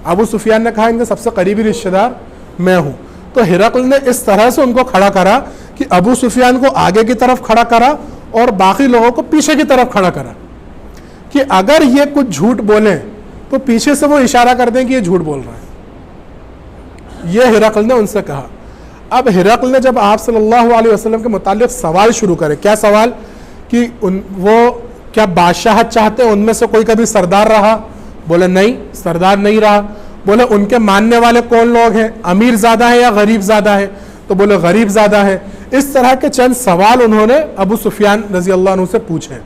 ابو سفیان نے کہا ان کا سب سے قریبی رشتہ دار میں ہوں. تو ہرقل نے اس طرح سے ان کو کھڑا کرا کہ ابو سفیان کو آگے کی طرف کھڑا کرا اور باقی لوگوں کو پیچھے کی طرف کھڑا کرا کہ اگر یہ کچھ جھوٹ بولیں تو پیچھے سے وہ اشارہ کر دیں کہ یہ جھوٹ بول رہا ہے. یہ ہرقل نے ان سے کہا. اب ہرقل نے جب آپ صلی اللہ علیہ وسلم کے متعلق سوال شروع کرے, کیا سوال کہ وہ کیا بادشاہت چاہتے ہیں, ان میں سے کوئی کبھی سردار رہا؟ بولے نہیں, سردار نہیں رہا. بولے ان کے ماننے والے کون لوگ ہیں, امیر زیادہ ہے یا غریب زیادہ ہے؟ تو بولے غریب زیادہ ہے. اس طرح کے چند سوال انہوں نے ابو سفیان رضی اللہ عنہ سے پوچھے.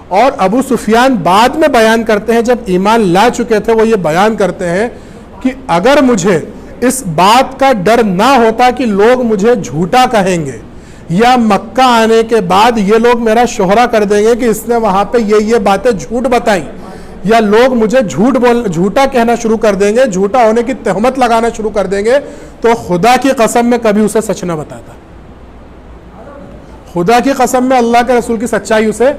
اور ابو سفیان بعد میں بیان کرتے ہیں، جب ایمان لا چکے تھے وہ یہ بیان کرتے ہیں کہ اگر مجھے اس بات کا ڈر نہ ہوتا کہ لوگ مجھے جھوٹا کہیں گے یا مکہ آنے کے بعد یہ لوگ میرا شہرہ کر دیں گے کہ اس نے وہاں پہ یہ باتیں جھوٹ بتائی، یا لوگ مجھے جھوٹا کہنا شروع کر دیں گے، جھوٹا ہونے کی تہمت لگانا شروع کر دیں گے، تو خدا کی قسم میں کبھی اسے سچ نہ بتاتا، خدا کی قسم میں اللہ کے رسول کی سچائی اسے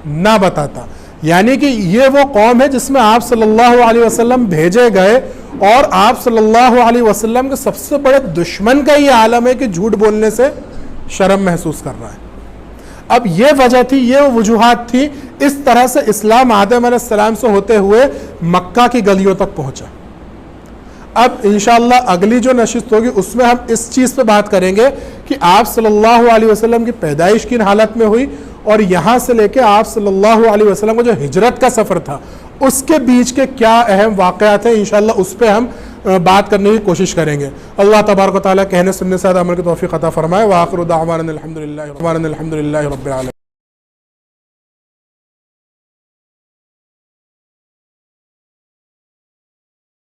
نہ بتاتا۔ یعنی کہ یہ وہ قوم ہے جس میں آپ صلی اللہ علیہ وسلم بھیجے گئے، اور آپ صلی اللہ علیہ وسلم کے سب سے بڑے دشمن کا یہ عالم ہے کہ جھوٹ بولنے سے شرم محسوس کر رہا ہے۔ اب یہ وجہ تھی، یہ وجوہات تھی، اس طرح سے اسلام آدم علیہ السلام سے ہوتے ہوئے مکہ کی گلیوں تک پہنچا۔ اب انشاءاللہ اگلی جو نشست ہوگی اس میں ہم اس چیز پہ بات کریں گے کہ آپ صلی اللہ علیہ وسلم کی پیدائش کن حالت میں ہوئی، اور یہاں سے لے کے آپ صلی اللہ علیہ وسلم کا جو ہجرت کا سفر تھا اس کے بیچ کے کیا اہم واقعات ہیں، انشاءاللہ اس پہ ہم بات کرنے کی کوشش کریں گے۔ اللہ تبارک و تعالیٰ کہنے سننے سے عمل کی توفیق عطا فرمائے۔ وآخر دعوانا الحمدللہ رب العالمین۔